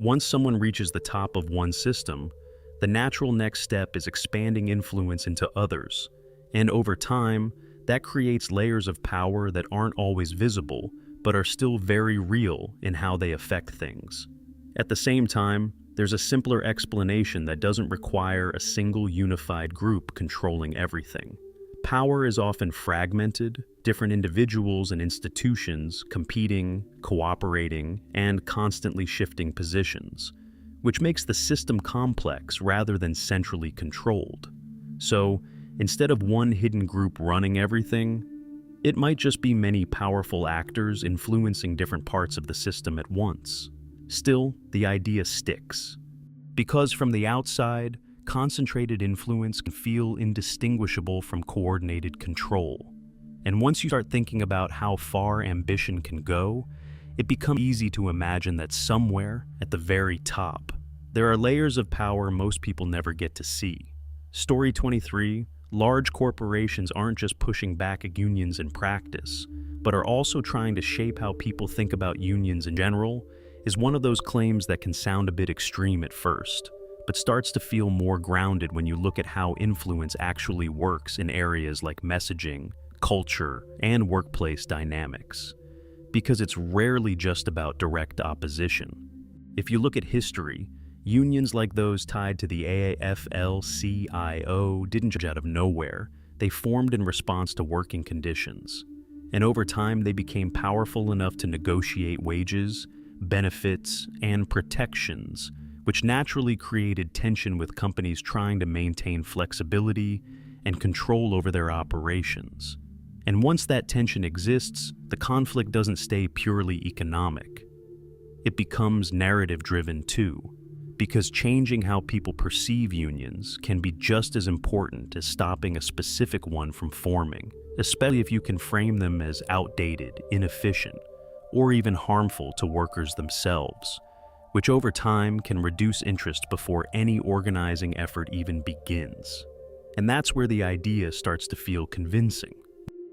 Once someone reaches the top of one system, the natural next step is expanding influence into others, and over time, that creates layers of power that aren't always visible, but are still very real in how they affect things. At the same time, there's a simpler explanation that doesn't require a single unified group controlling everything. Power is often fragmented, different individuals and institutions competing, cooperating, and constantly shifting positions, which makes the system complex rather than centrally controlled. So, instead of one hidden group running everything, it might just be many powerful actors influencing different parts of the system at once. Still, the idea sticks. Because from the outside, concentrated influence can feel indistinguishable from coordinated control. And once you start thinking about how far ambition can go, it becomes easy to imagine that somewhere, at the very top, there are layers of power most people never get to see. Story 23, large corporations aren't just pushing back unions in practice, but are also trying to shape how people think about unions in general, is one of those claims that can sound a bit extreme at first, but starts to feel more grounded when you look at how influence actually works in areas like messaging, culture, and workplace dynamics. Because it's rarely just about direct opposition. If you look at history, unions like those tied to the AFL-CIO didn't just out of nowhere. They formed in response to working conditions. And over time, they became powerful enough to negotiate wages, benefits, and protections, which naturally created tension with companies trying to maintain flexibility and control over their operations. And once that tension exists, the conflict doesn't stay purely economic. It becomes narrative-driven too, because changing how people perceive unions can be just as important as stopping a specific one from forming, especially if you can frame them as outdated, inefficient, or even harmful to workers themselves, which over time can reduce interest before any organizing effort even begins. And that's where the idea starts to feel convincing.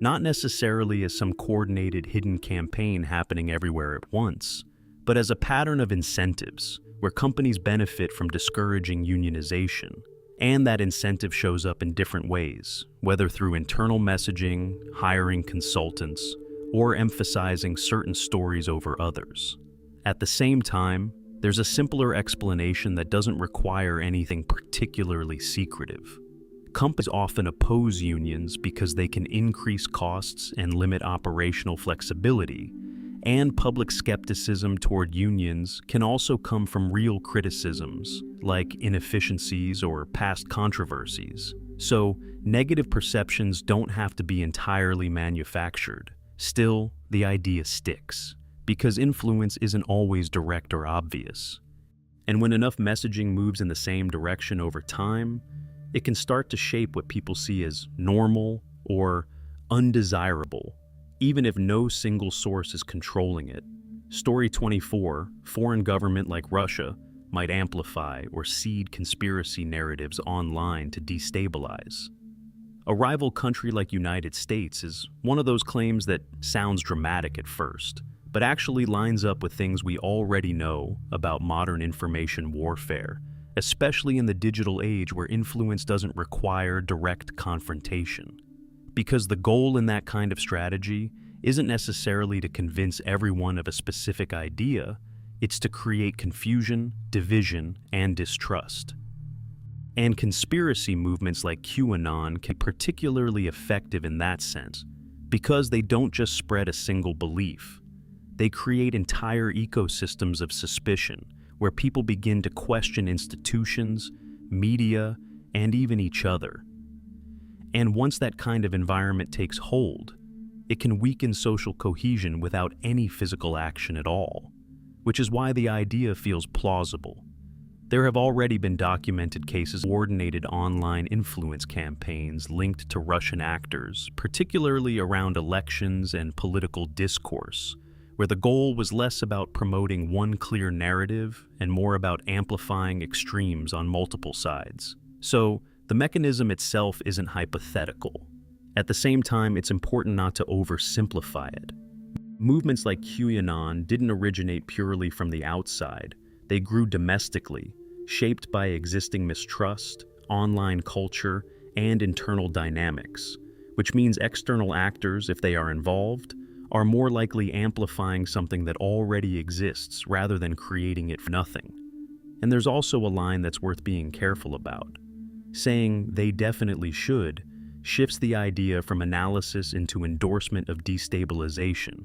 Not necessarily as some coordinated hidden campaign happening everywhere at once, but as a pattern of incentives where companies benefit from discouraging unionization. And that incentive shows up in different ways, whether through internal messaging, hiring consultants, or emphasizing certain stories over others. At the same time, there's a simpler explanation that doesn't require anything particularly secretive. Companies often oppose unions because they can increase costs and limit operational flexibility, and public skepticism toward unions can also come from real criticisms, like inefficiencies or past controversies. So, negative perceptions don't have to be entirely manufactured. Still, the idea sticks, because influence isn't always direct or obvious. And when enough messaging moves in the same direction over time, it can start to shape what people see as normal or undesirable, even if no single source is controlling it. Story 24, foreign government like Russia might amplify or seed conspiracy narratives online to destabilize. A rival country like United States is one of those claims that sounds dramatic at first, but actually lines up with things we already know about modern information warfare, especially in the digital age where influence doesn't require direct confrontation. Because the goal in that kind of strategy isn't necessarily to convince everyone of a specific idea, it's to create confusion, division, and distrust. And conspiracy movements like QAnon can be particularly effective in that sense, because they don't just spread a single belief. They create entire ecosystems of suspicion, where people begin to question institutions, media, and even each other. And once that kind of environment takes hold, it can weaken social cohesion without any physical action at all, which is why the idea feels plausible. There have already been documented cases of coordinated online influence campaigns linked to Russian actors, particularly around elections and political discourse, where the goal was less about promoting one clear narrative and more about amplifying extremes on multiple sides. So, the mechanism itself isn't hypothetical. At the same time, it's important not to oversimplify it. Movements like QAnon didn't originate purely from the outside. They grew domestically, shaped by existing mistrust, online culture, and internal dynamics, which means external actors, if they are involved, are more likely amplifying something that already exists rather than creating it from nothing. And there's also a line that's worth being careful about. Saying "they definitely should" shifts the idea from analysis into endorsement of destabilization,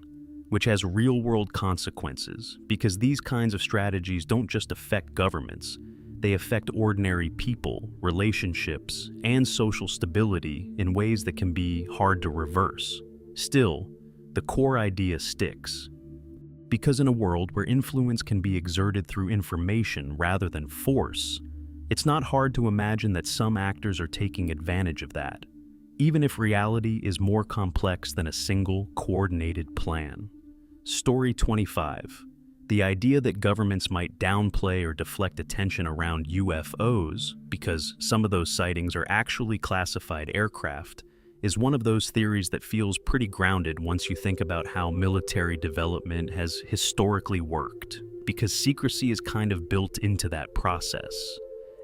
which has real-world consequences because these kinds of strategies don't just affect governments, they affect ordinary people, relationships, and social stability in ways that can be hard to reverse. Still, the core idea sticks. Because in a world where influence can be exerted through information rather than force, it's not hard to imagine that some actors are taking advantage of that, even if reality is more complex than a single, coordinated plan. Story 25. The idea that governments might downplay or deflect attention around UFOs, because some of those sightings are actually classified aircraft, is one of those theories that feels pretty grounded once you think about how military development has historically worked, because secrecy is kind of built into that process.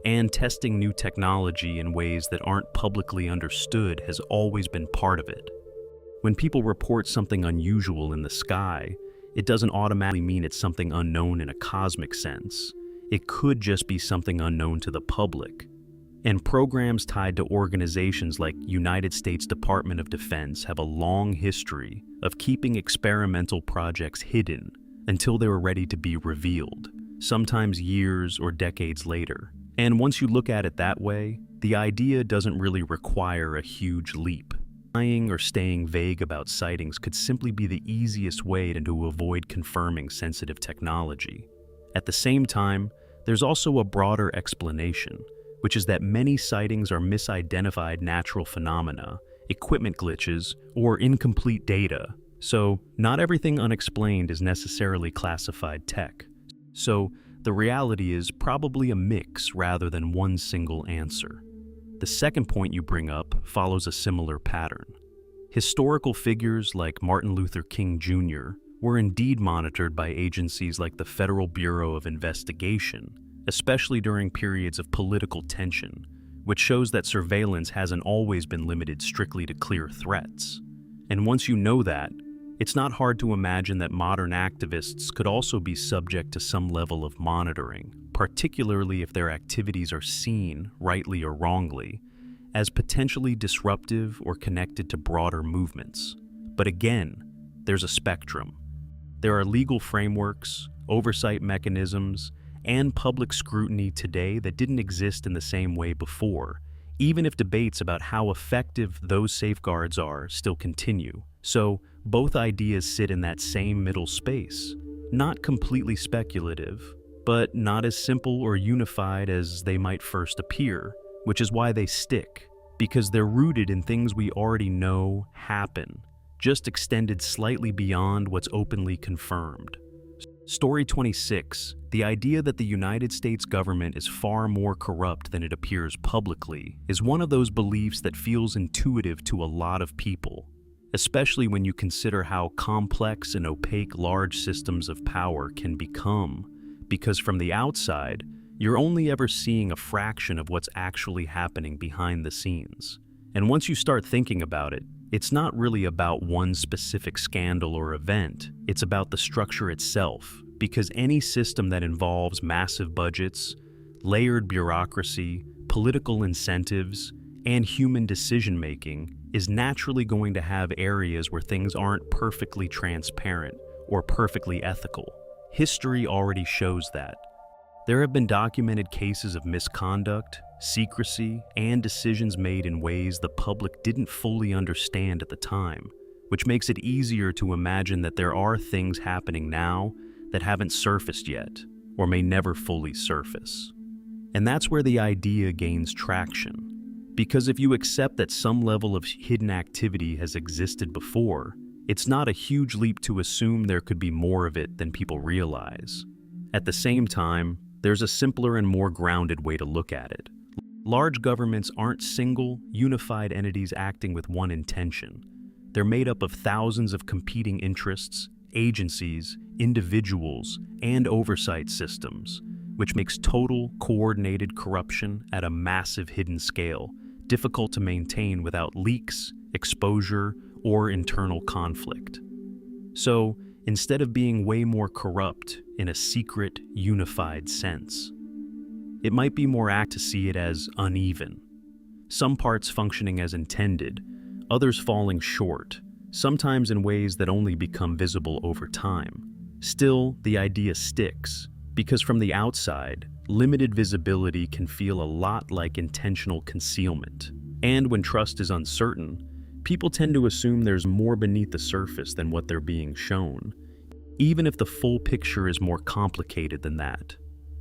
And testing new technology in ways that aren't publicly understood has always been part of it. When people report something unusual in the sky, it doesn't automatically mean it's something unknown in a cosmic sense. It could just be something unknown to the public. And programs tied to organizations like United States Department of Defense have a long history of keeping experimental projects hidden until they were ready to be revealed. sometimes years or decades later. And once you look at it that way, the idea doesn't really require a huge leap. Lying or staying vague about sightings could simply be the easiest way to avoid confirming sensitive technology. At the same time, there's also a broader explanation, which is that many sightings are misidentified natural phenomena, equipment glitches, or incomplete data. So, not everything unexplained is necessarily classified tech. So, the reality is probably a mix rather than one single answer. The second point you bring up follows a similar pattern. Historical figures like Martin Luther King Jr. were indeed monitored by agencies like the Federal Bureau of Investigation, especially during periods of political tension, which shows that surveillance hasn't always been limited strictly to clear threats. And once you know that, it's not hard to imagine that modern activists could also be subject to some level of monitoring, particularly if their activities are seen, rightly or wrongly, as potentially disruptive or connected to broader movements. But again, there's a spectrum. There are legal frameworks, oversight mechanisms, and public scrutiny today that didn't exist in the same way before, even if debates about how effective those safeguards are still continue. So, both ideas sit in that same middle space, not completely speculative, but not as simple or unified as they might first appear, which is why they stick, because they're rooted in things we already know happen, just extended slightly beyond what's openly confirmed. Story 26, the idea that the United States government is far more corrupt than it appears publicly, is one of those beliefs that feels intuitive to a lot of people, especially when you consider how complex and opaque large systems of power can become, because from the outside, you're only ever seeing a fraction of what's actually happening behind the scenes. And once you start thinking about it, it's not really about one specific scandal or event, it's about the structure itself, because any system that involves massive budgets, layered bureaucracy, political incentives, and human decision-making is naturally going to have areas where things aren't perfectly transparent or perfectly ethical. History already shows that. There have been documented cases of misconduct, secrecy, and decisions made in ways the public didn't fully understand at the time, which makes it easier to imagine that there are things happening now that haven't surfaced yet, or may never fully surface. And that's where the idea gains traction. Because if you accept that some level of hidden activity has existed before, it's not a huge leap to assume there could be more of it than people realize. At the same time, there's a simpler and more grounded way to look at it. Large governments aren't single, unified entities acting with one intention. They're made up of thousands of competing interests, agencies, individuals, and oversight systems, which makes total, coordinated corruption at a massive hidden scale difficult to maintain without leaks, exposure, or internal conflict. So, instead of being way more corrupt in a secret, unified sense, it might be more apt to see it as uneven. Some parts functioning as intended, others falling short, sometimes in ways that only become visible over time. Still, the idea sticks, because from the outside, limited visibility can feel a lot like intentional concealment. And when trust is uncertain, people tend to assume there's more beneath the surface than what they're being shown, even if the full picture is more complicated than that.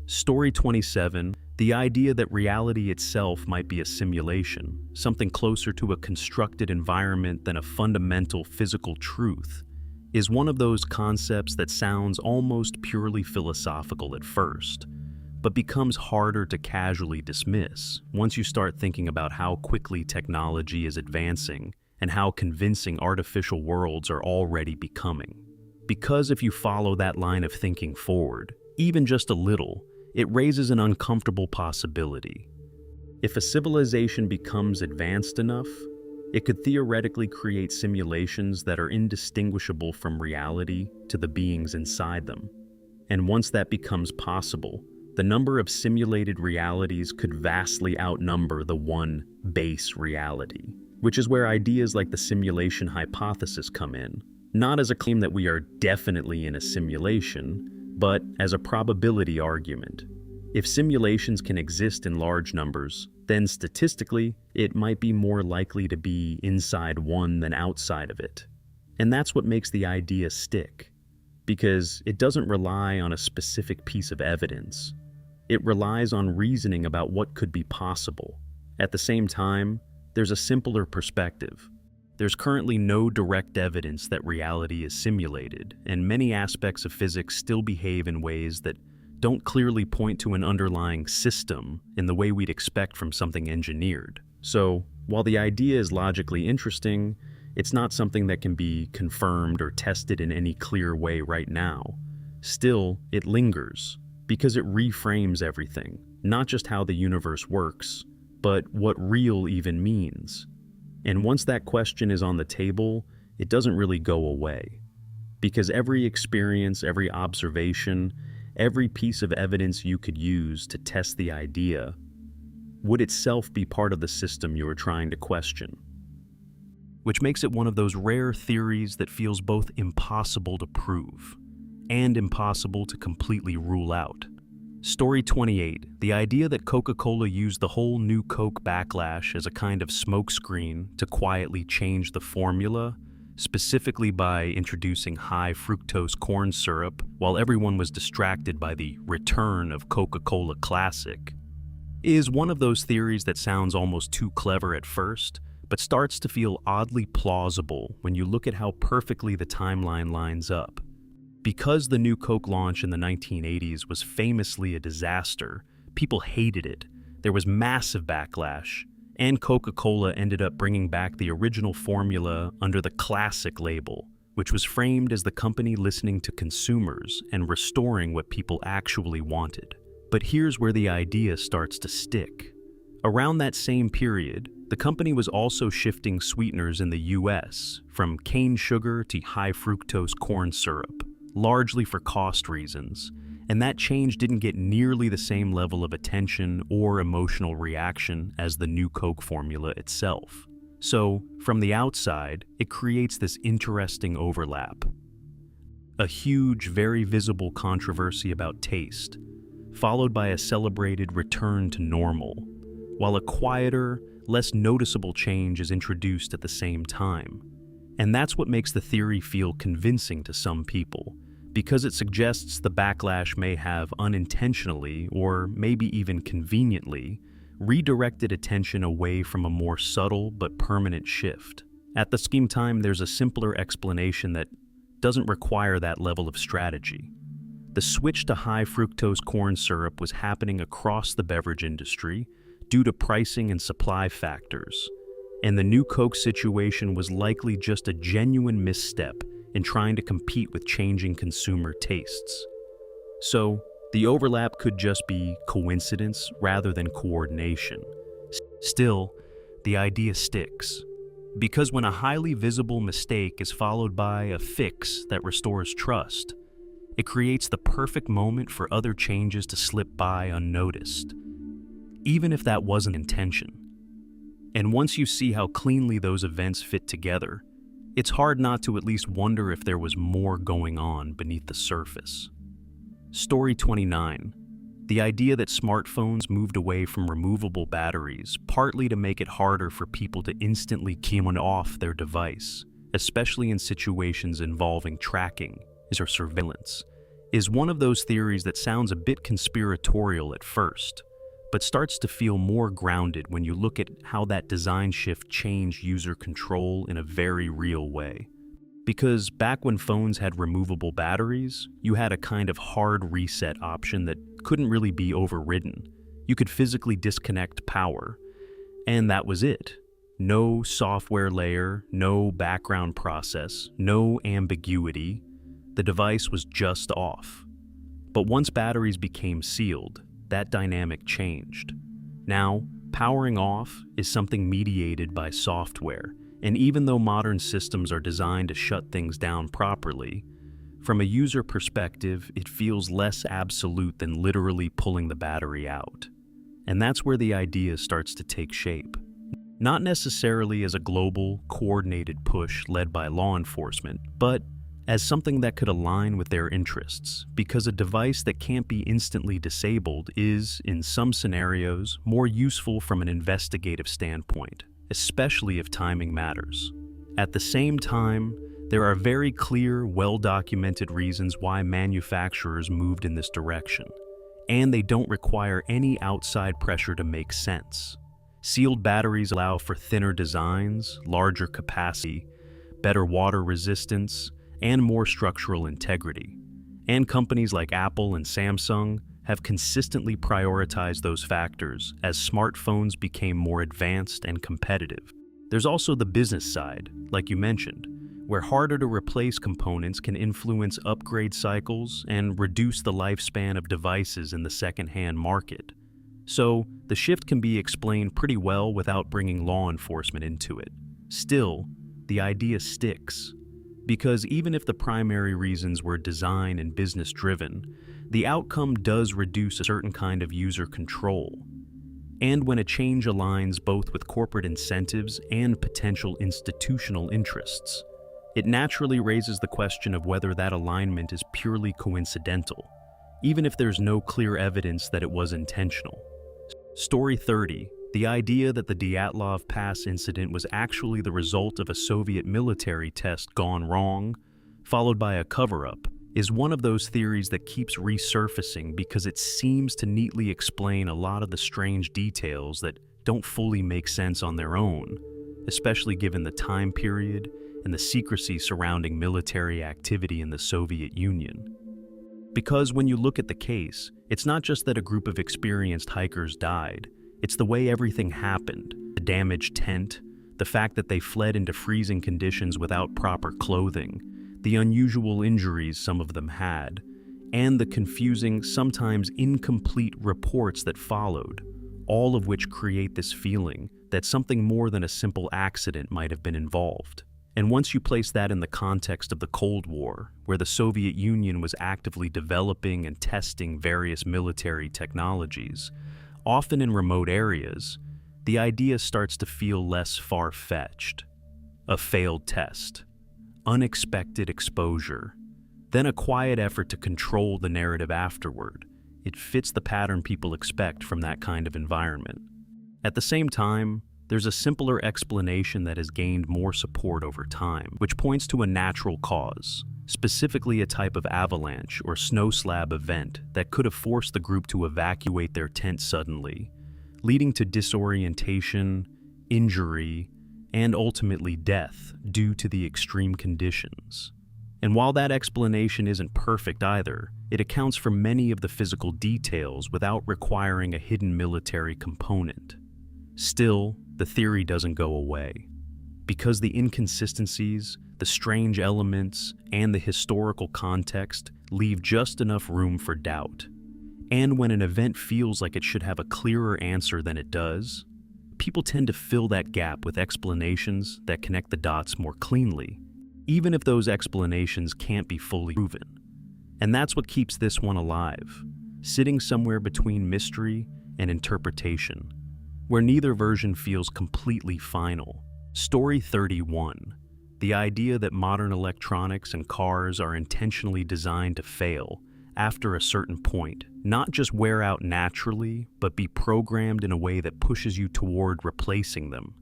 Story 27, the idea that reality itself might be a simulation, something closer to a constructed environment than a fundamental physical truth, is one of those concepts that sounds almost purely philosophical at first, but becomes harder to casually dismiss once you start thinking about how quickly technology is advancing and how convincing artificial worlds are already becoming. Because if you follow that line of thinking forward, even just a little, it raises an uncomfortable possibility. If a civilization becomes advanced enough, it could theoretically create simulations that are indistinguishable from reality to the beings inside them. And once that becomes possible, the number of simulated realities could vastly outnumber the one base reality, which is where ideas like the simulation hypothesis come in, not as a claim that we are definitely in a simulation, but as a probability argument. If simulations can exist in large numbers, then statistically, it might be more likely to be inside one than outside of it. And that's what makes the idea stick, because it doesn't rely on a specific piece of evidence. It relies on reasoning about what could be possible. At the same time, there's a simpler perspective. There's currently no direct evidence that reality is simulated, and many aspects of physics still behave in ways that don't clearly point to an underlying system in the way we'd expect from something engineered. So, while the idea is logically interesting, it's not something that can be confirmed or tested in any clear way right now. Still, it lingers, because it reframes everything, not just how the universe works, but what real even means. And once that question is on the table, it doesn't really go away. Because every experience, every observation, every piece of evidence you could use to test the idea would itself be part of the system you are trying to question. Which makes it one of those rare theories that feels both impossible to prove and impossible to completely rule out. Story 28, the idea that Coca-Cola used the whole new Coke backlash as a kind of smokescreen to quietly change the formula, specifically by introducing high fructose corn syrup while everyone was distracted by the return of Coca-Cola Classic, is one of those theories that sounds almost too clever at first, but starts to feel oddly plausible when you look at how perfectly the timeline lines up. Because the new Coke launch in the 1980s was famously a disaster, people hated it, there was massive backlash, and Coca-Cola ended up bringing back the original formula under the Classic label, which was framed as the company listening to consumers and restoring what people actually wanted. But here's where the idea starts to stick. Around that same period, the company was also shifting sweeteners in the US from cane sugar to high fructose corn syrup, largely for cost reasons, and that change didn't get nearly the same level of attention or emotional reaction as the new Coke formula itself. So, from the outside, it creates this interesting overlap. A huge, very visible controversy about taste, followed by a celebrated return to normal, while a quieter, less noticeable change is introduced at the same time. And that's what makes the theory feel convincing to some people, because it suggests the backlash may have unintentionally, or maybe even conveniently, redirected attention away from a more subtle but permanent shift. At the same time, there's a simpler explanation that doesn't require that level of strategy. The switch to high fructose corn syrup was happening across the beverage industry due to pricing and supply factors, and the new Coke situation was likely just a genuine misstep in trying to compete with changing consumer tastes. So, the overlap could just be coincidence rather than coordination. Still, the idea sticks, because when a highly visible mistake is followed by a fix that restores trust, it creates the perfect moment for other changes to slip by unnoticed, even if that wasn't intention. And once you see how cleanly those events fit together, it's hard not to at least wonder if there was more going on beneath the surface. Story 29. The idea that smartphones moved away from removable batteries, partly to make it harder for people to instantly key on off their device, especially in situations involving tracking or surveillance, is one of those theories that sounds a bit conspiratorial at first, but starts to feel more grounded when you look at how that design shift changed user control in a very real way. Because back when phones had removable batteries, you had a kind of hard reset option that couldn't really be overridden. You could physically disconnect power, and that was it. No software layer, no background process, no ambiguity. The device was just off. But once batteries became sealed, that dynamic changed. Now, powering off is something mediated by software, and even though modern systems are designed to shut things down properly, from a user perspective, it feels less absolute than literally pulling the battery out. And that's where the idea starts to take shape. Not necessarily as a global, coordinated push led by law enforcement, but as something that could align with their interests, because a device that can't be instantly disabled is, in some scenarios, more useful from an investigative standpoint, especially if timing matters. At the same time, there are very clear, well-documented reasons why manufacturers moved in this direction, and they don't require any outside pressure to make sense. Sealed batteries allow for thinner designs, larger capacity, better water resistance, and more structural integrity. And companies like Apple and Samsung have consistently prioritized those factors as smartphones became more advanced and competitive. There's also the business side, like you mentioned, where harder-to-replace components can influence upgrade cycles and reduce the lifespan of devices in the second-hand market. So, the shift can be explained pretty well without bringing law enforcement into it. Still, the idea sticks, because even if the primary reasons were design and business-driven, the outcome does reduce a certain kind of user control. And when a change aligns both with corporate incentives and potential institutional interests, it naturally raises the question of whether that alignment is purely coincidental, even if there's no clear evidence that it was intentional. Story 30. The idea that the Dyatlov Pass incident was actually the result of a Soviet military test gone wrong, followed by a cover-up, is one of those theories that keeps resurfacing because it seems to neatly explain a lot of the strange details that don't fully make sense on their own, especially given the time period and the secrecy surrounding military activity in the Soviet Union. Because when you look at the case, it's not just that a group of experienced hikers died, it's the way everything happened, the damaged tent, the fact that they fled into freezing conditions without proper clothing, the unusual injuries some of them had, and the confusing, sometimes incomplete reports that followed, all of which create this feeling that something more than a simple accident might have been involved. And once you place that in the context of the Cold War, where the Soviet Union was actively developing and testing various military technologies, often in remote areas, the idea starts to feel less far-fetched. A failed test, unexpected exposure, then a quiet effort to control the narrative afterward. It fits the pattern people expect from that kind of environment. At the same time, there's a simpler explanation that has gained more support over time, which points to a natural cause, specifically a type of avalanche or snow slab event that could have forced the group to evacuate their tent suddenly, leading to disorientation, injury, and ultimately death due to the extreme conditions. And while that explanation isn't perfect either, it accounts for many of the physical details without requiring a hidden military component. Still, the theory doesn't go away, because the inconsistencies, the strange elements, and the historical context leave just enough room for doubt. And when an event feels like it should have a clearer answer than it does, people tend to fill that gap with explanations that connect the dots more cleanly, even if those explanations can't be fully proven. And that's what keeps this one alive, sitting somewhere between mystery and interpretation, where neither version feels completely final. Story 31. The idea that modern electronics and cars are intentionally designed to fail after a certain point, not just wear out naturally, but be programmed in a way that pushes you toward replacing them,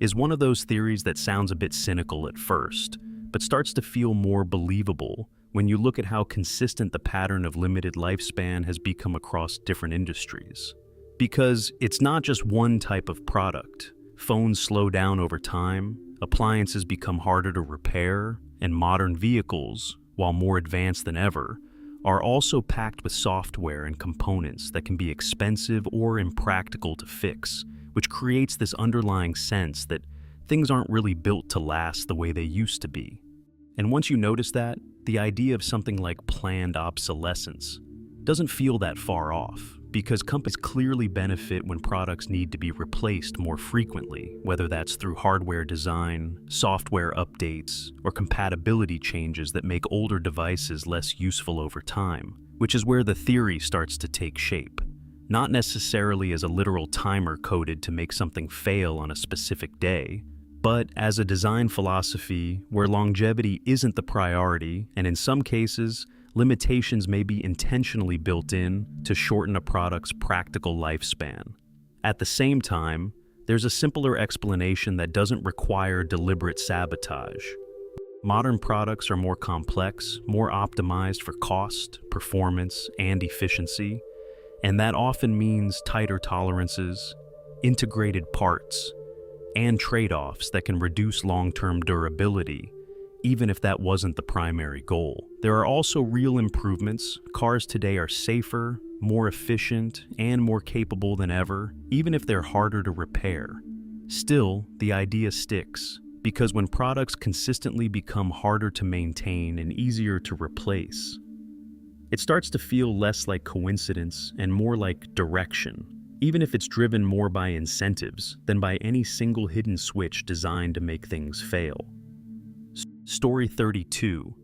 is one of those theories that sounds a bit cynical at first, but starts to feel more believable when you look at how consistent the pattern of limited lifespan has become across different industries. Because it's not just one type of product. Phones slow down over time, appliances become harder to repair, and modern vehicles, while more advanced than ever, are also packed with software and components that can be expensive or impractical to fix, which creates this underlying sense that things aren't really built to last the way they used to be. And once you notice that, the idea of something like planned obsolescence doesn't feel that far off, because companies clearly benefit when products need to be replaced more frequently, whether that's through hardware design, software updates, or compatibility changes that make older devices less useful over time, which is where the theory starts to take shape. Not necessarily as a literal timer coded to make something fail on a specific day, But as a design philosophy where longevity isn't the priority, and in some cases, limitations may be intentionally built in to shorten a product's practical lifespan. At the same time, there's a simpler explanation that doesn't require deliberate sabotage. Modern products are more complex, more optimized for cost, performance, and efficiency, and that often means tighter tolerances, integrated parts, and trade-offs that can reduce long-term durability, even if that wasn't the primary goal. There are also real improvements. Cars today are safer, more efficient, and more capable than ever, even if they're harder to repair. Still, the idea sticks, because when products consistently become harder to maintain and easier to replace, it starts to feel less like coincidence and more like direction, even if it's driven more by incentives than by any single hidden switch designed to make things fail. Story 32.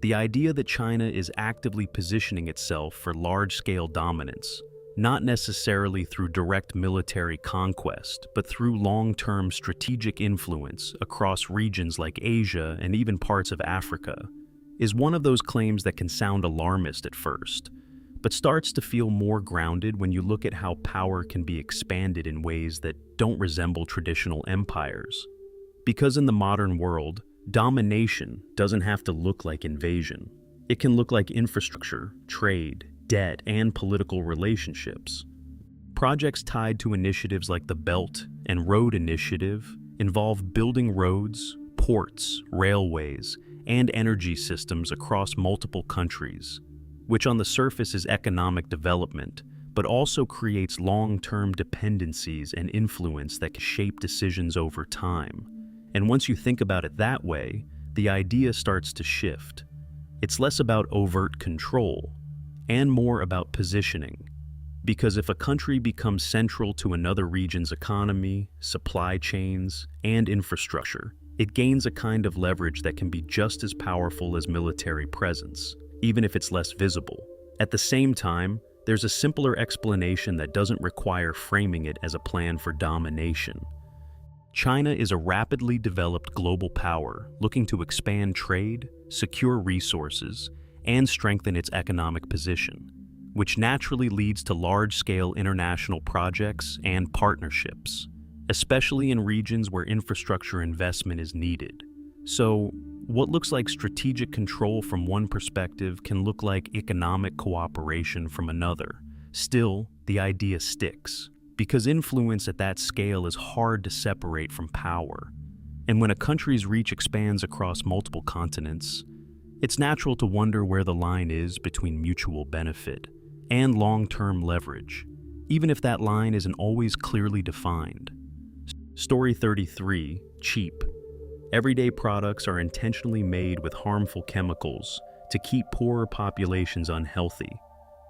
The idea that China is actively positioning itself for large-scale dominance, not necessarily through direct military conquest, but through long-term strategic influence across regions like Asia and even parts of Africa, is one of those claims that can sound alarmist at first, but starts to feel more grounded when you look at how power can be expanded in ways that don't resemble traditional empires. Because in the modern world, domination doesn't have to look like invasion. It can look like infrastructure, trade, debt, and political relationships. Projects tied to initiatives like the Belt and Road Initiative involve building roads, ports, railways, and energy systems across multiple countries, which on the surface is economic development, but also creates long-term dependencies and influence that can shape decisions over time. And once you think about it that way, the idea starts to shift. It's less about overt control and more about positioning. Because if a country becomes central to another region's economy, supply chains, and infrastructure, it gains a kind of leverage that can be just as powerful as military presence, even if it's less visible. At the same time, there's a simpler explanation that doesn't require framing it as a plan for domination. China is a rapidly developed global power looking to expand trade, secure resources, and strengthen its economic position, which naturally leads to large-scale international projects and partnerships, especially in regions where infrastructure investment is needed. So, what looks like strategic control from one perspective can look like economic cooperation from another. Still, the idea sticks, because influence at that scale is hard to separate from power. And when a country's reach expands across multiple continents, it's natural to wonder where the line is between mutual benefit and long-term leverage, even if that line isn't always clearly defined. Story 33, cheap. Everyday products are intentionally made with harmful chemicals to keep poorer populations unhealthy,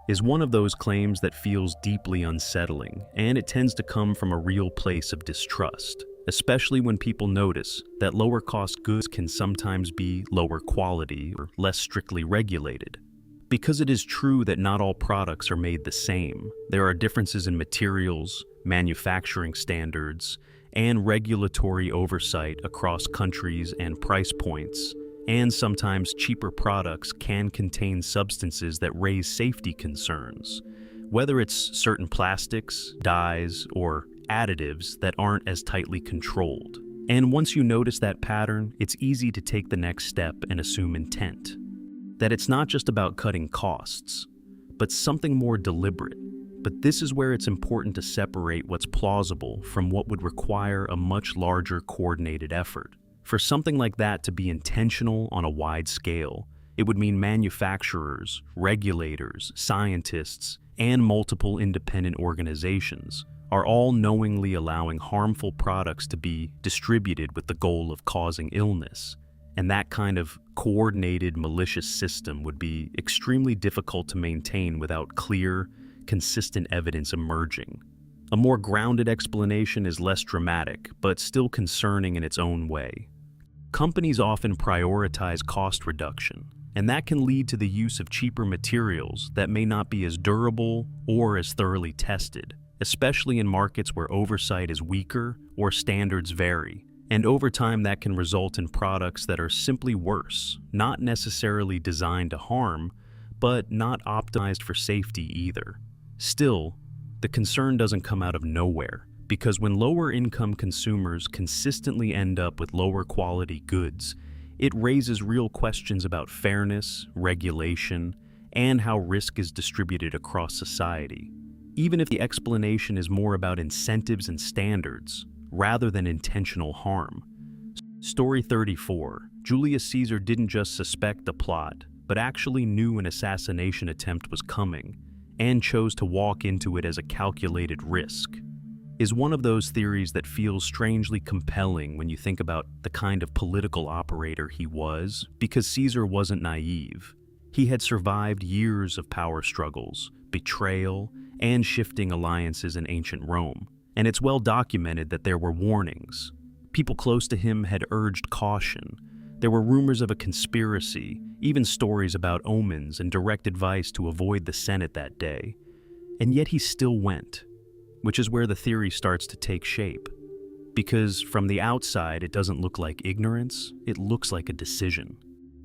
is one of those claims that feels deeply unsettling, and it tends to come from a real place of distrust, especially when people notice that lower-cost goods can sometimes be lower quality or less strictly regulated. Because it is true that not all products are made the same, there are differences in materials, manufacturing standards, and regulatory oversight across countries and price points, and sometimes cheaper products can contain substances that raise safety concerns, whether it's certain plastics, dyes, or additives that aren't as tightly controlled. And once you notice that pattern, it's easy to take the next step and assume intent. That it's not just about cutting costs, but something more deliberate. But this is where it's important to separate what's plausible from what would require a much larger coordinated effort. For something like that to be intentional on a wide scale, it would mean manufacturers, regulators, scientists, and multiple independent organizations are all knowingly allowing harmful products to be distributed with the goal of causing illness. And that kind of coordinated, malicious system would be extremely difficult to maintain without clear, consistent evidence emerging. A more grounded explanation is less dramatic, but still concerning in its own way. Companies often prioritize cost reduction, and that can lead to the use of cheaper materials that may not be as durable or as thoroughly tested, especially in markets where oversight is weaker or standards vary. And over time, that can result in products that are simply worse, not necessarily designed to harm, but not optimized for safety either. Still, the concern doesn't come out of nowhere, because when lower-income consumers consistently end up with lower-quality goods, it raises real questions about fairness, regulation, and how risk is distributed across society. Even if the explanation is more about incentives and standards, rather than intentional harm. Story 34. Julius Caesar didn't just suspect the plot, but actually knew an assassination attempt was coming, and chose to walk into it as a calculated risk, is one of those theories that feels strangely compelling when you think about the kind of political operator he was, because Caesar wasn't naive. He had survived years of power struggles, betrayal, and shifting alliances in ancient Rome. And it's well documented that there were warnings. People close to him had urged caution. There were rumors of a conspiracy, even stories about omens and direct advice to avoid the Senate that day. And yet he still went, which is where the theory starts to take shape. Because from the outside, it doesn't look like ignorance, it looks like a decision.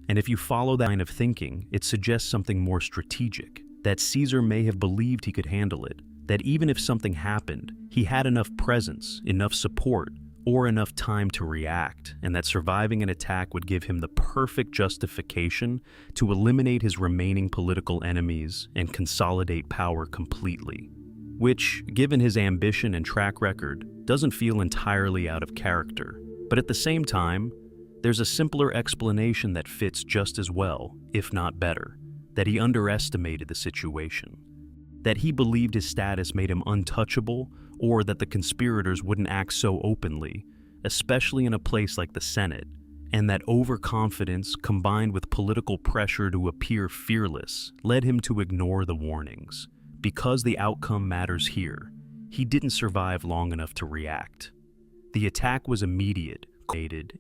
And if you follow that line of thinking, it suggests something more strategic, that Caesar may have believed he could handle it, that even if something happened, he had enough presence, enough support, or enough time to react, and that surviving an attack would give him the perfect justification to eliminate his remaining political enemies and consolidate power completely. Which, given his ambition and track record, doesn't feel entirely out of character. But at the same time, there's a simpler explanation that fits just as well, if not better, that he underestimated the situation. That he believed his status made him untouchable, or that the conspirators wouldn't act so openly, especially in a place like the Senate, and that overconfidence combined with political pressure to appear fearless led him to ignore the warnings. Because the outcome matters here, he didn't survive long enough to react. The attack was immediate,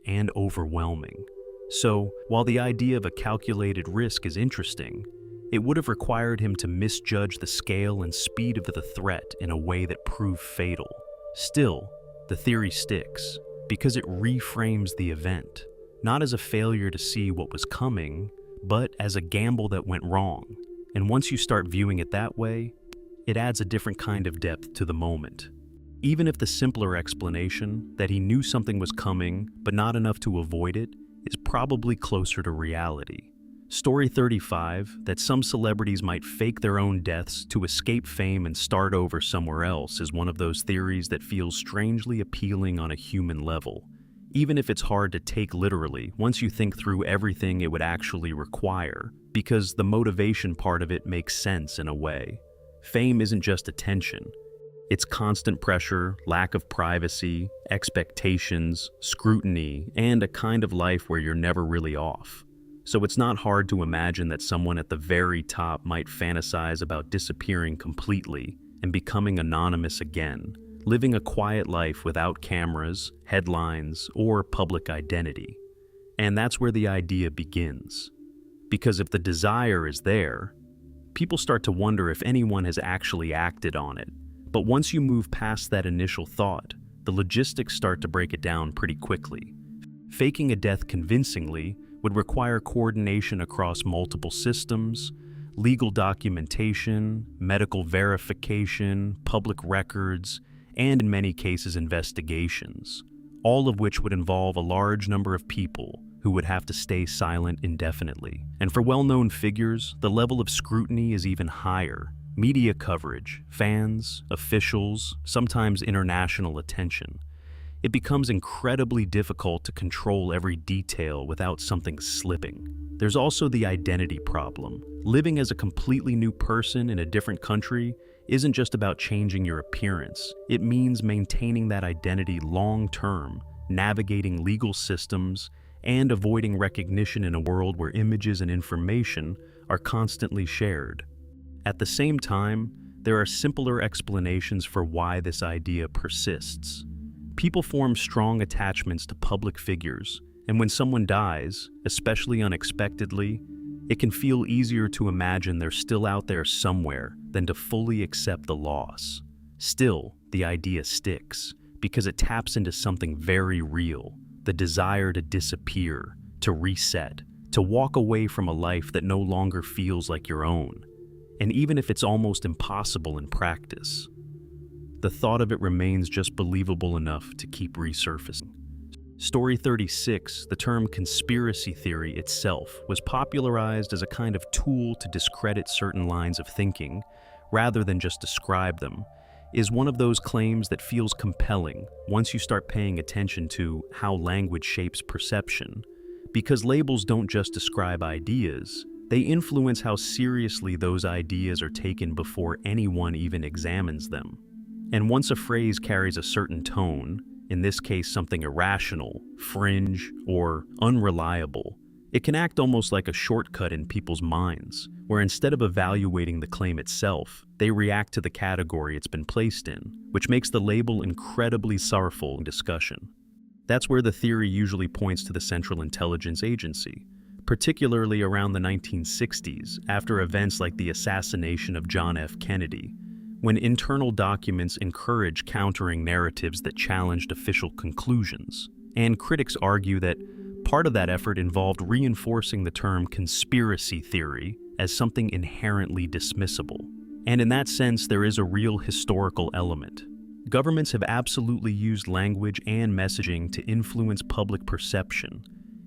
and overwhelming. So, while the idea of a calculated risk is interesting, it would have required him to misjudge the scale and speed of the threat in a way that proved fatal. Still, the theory sticks, because it reframes the event, not as a failure to see what was coming, but as a gamble that went wrong. And once you start viewing it that way, it adds a different kind of depth to the moment. Even if the simpler explanation, that he knew something was coming, but not enough to avoid it, is probably closer to reality. Story 35, that some celebrities might fake their own deaths to escape fame and start over somewhere else, is one of those theories that feels strangely appealing on a human level. Even if it's hard to take literally, once you think through everything it would actually require, because the motivation part of it makes sense in a way. Fame isn't just attention. It's constant pressure, lack of privacy, expectations, scrutiny, and a kind of life where you're never really off. So it's not hard to imagine that someone at the very top might fantasize about disappearing completely and becoming anonymous again, living a quiet life without cameras, headlines, or public identity. And that's where the idea begins. Because if the desire is there, people start to wonder if anyone has actually acted on it. But once you move past that initial thought, the logistics start to break it down pretty quickly. Faking a death convincingly would require coordination across multiple systems, legal documentation, medical verification, public records, and in many cases investigations, all of which would involve a large number of people who would have to stay silent indefinitely. And for well-known figures, the level of scrutiny is even higher. Media coverage, fans, officials, sometimes international attention. It becomes incredibly difficult to control every detail without something slipping. There's also the identity problem. Living as a completely new person in a different country isn't just about changing your appearance. It means maintaining that identity long-term, navigating legal systems, and avoiding recognition in a world where images and information are constantly shared. At the same time, there are simpler explanations for why this idea persists. People form strong attachments to public figures, and when someone dies, especially unexpectedly, it can feel easier to imagine they're still out there somewhere than to fully accept the loss. Still, the idea sticks, because it taps into something very real, the desire to disappear, to reset, to walk away from a life that no longer feels like your own. And even if it's almost impossible in practice, the thought of it remains just believable enough to keep resurfacing. Story 36, the term conspiracy theory itself, was popularized as a kind of tool to discredit certain lines of thinking, rather than just describe them, is one of those claims that feels compelling once you start paying attention to how language shapes perception. Because labels don't just describe ideas, they influence how seriously those ideas are taken before anyone even examines them. And once a phrase carries a certain tone, in this case something irrational, fringe, or unreliable, it can act almost like a shortcut in people's minds, where instead of evaluating the claim itself, they react to the category it's been placed in, which makes the label incredibly sorrowful in discussion. That's where the theory usually points to the Central Intelligence Agency, particularly around the 1960s, after events like the assassination of John F. Kennedy, when internal documents encourage countering narratives that challenged official conclusions. And critics argue that part of that effort involved reinforcing the term conspiracy theory as something inherently dismissible. And in that sense, there is a real historical element. Governments have absolutely used language and messaging to influence public perception,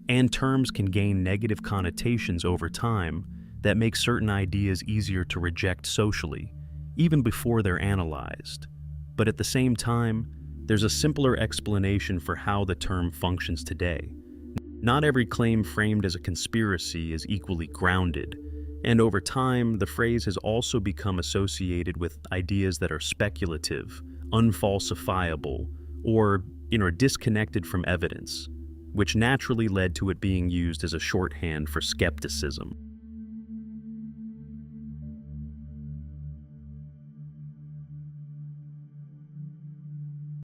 and terms can gain negative connotations over time that make certain ideas easier to reject socially, even before they're analyzed. But at the same time, there's a simpler explanation for how the term functions today. Not every claim framed as a conspiracy is equally grounded, and over time, the phrase has also become associated with ideas that are speculative, unfalsifiable, or, disconnected from evidence, which naturally led to it being used as a shorthand for skepticism.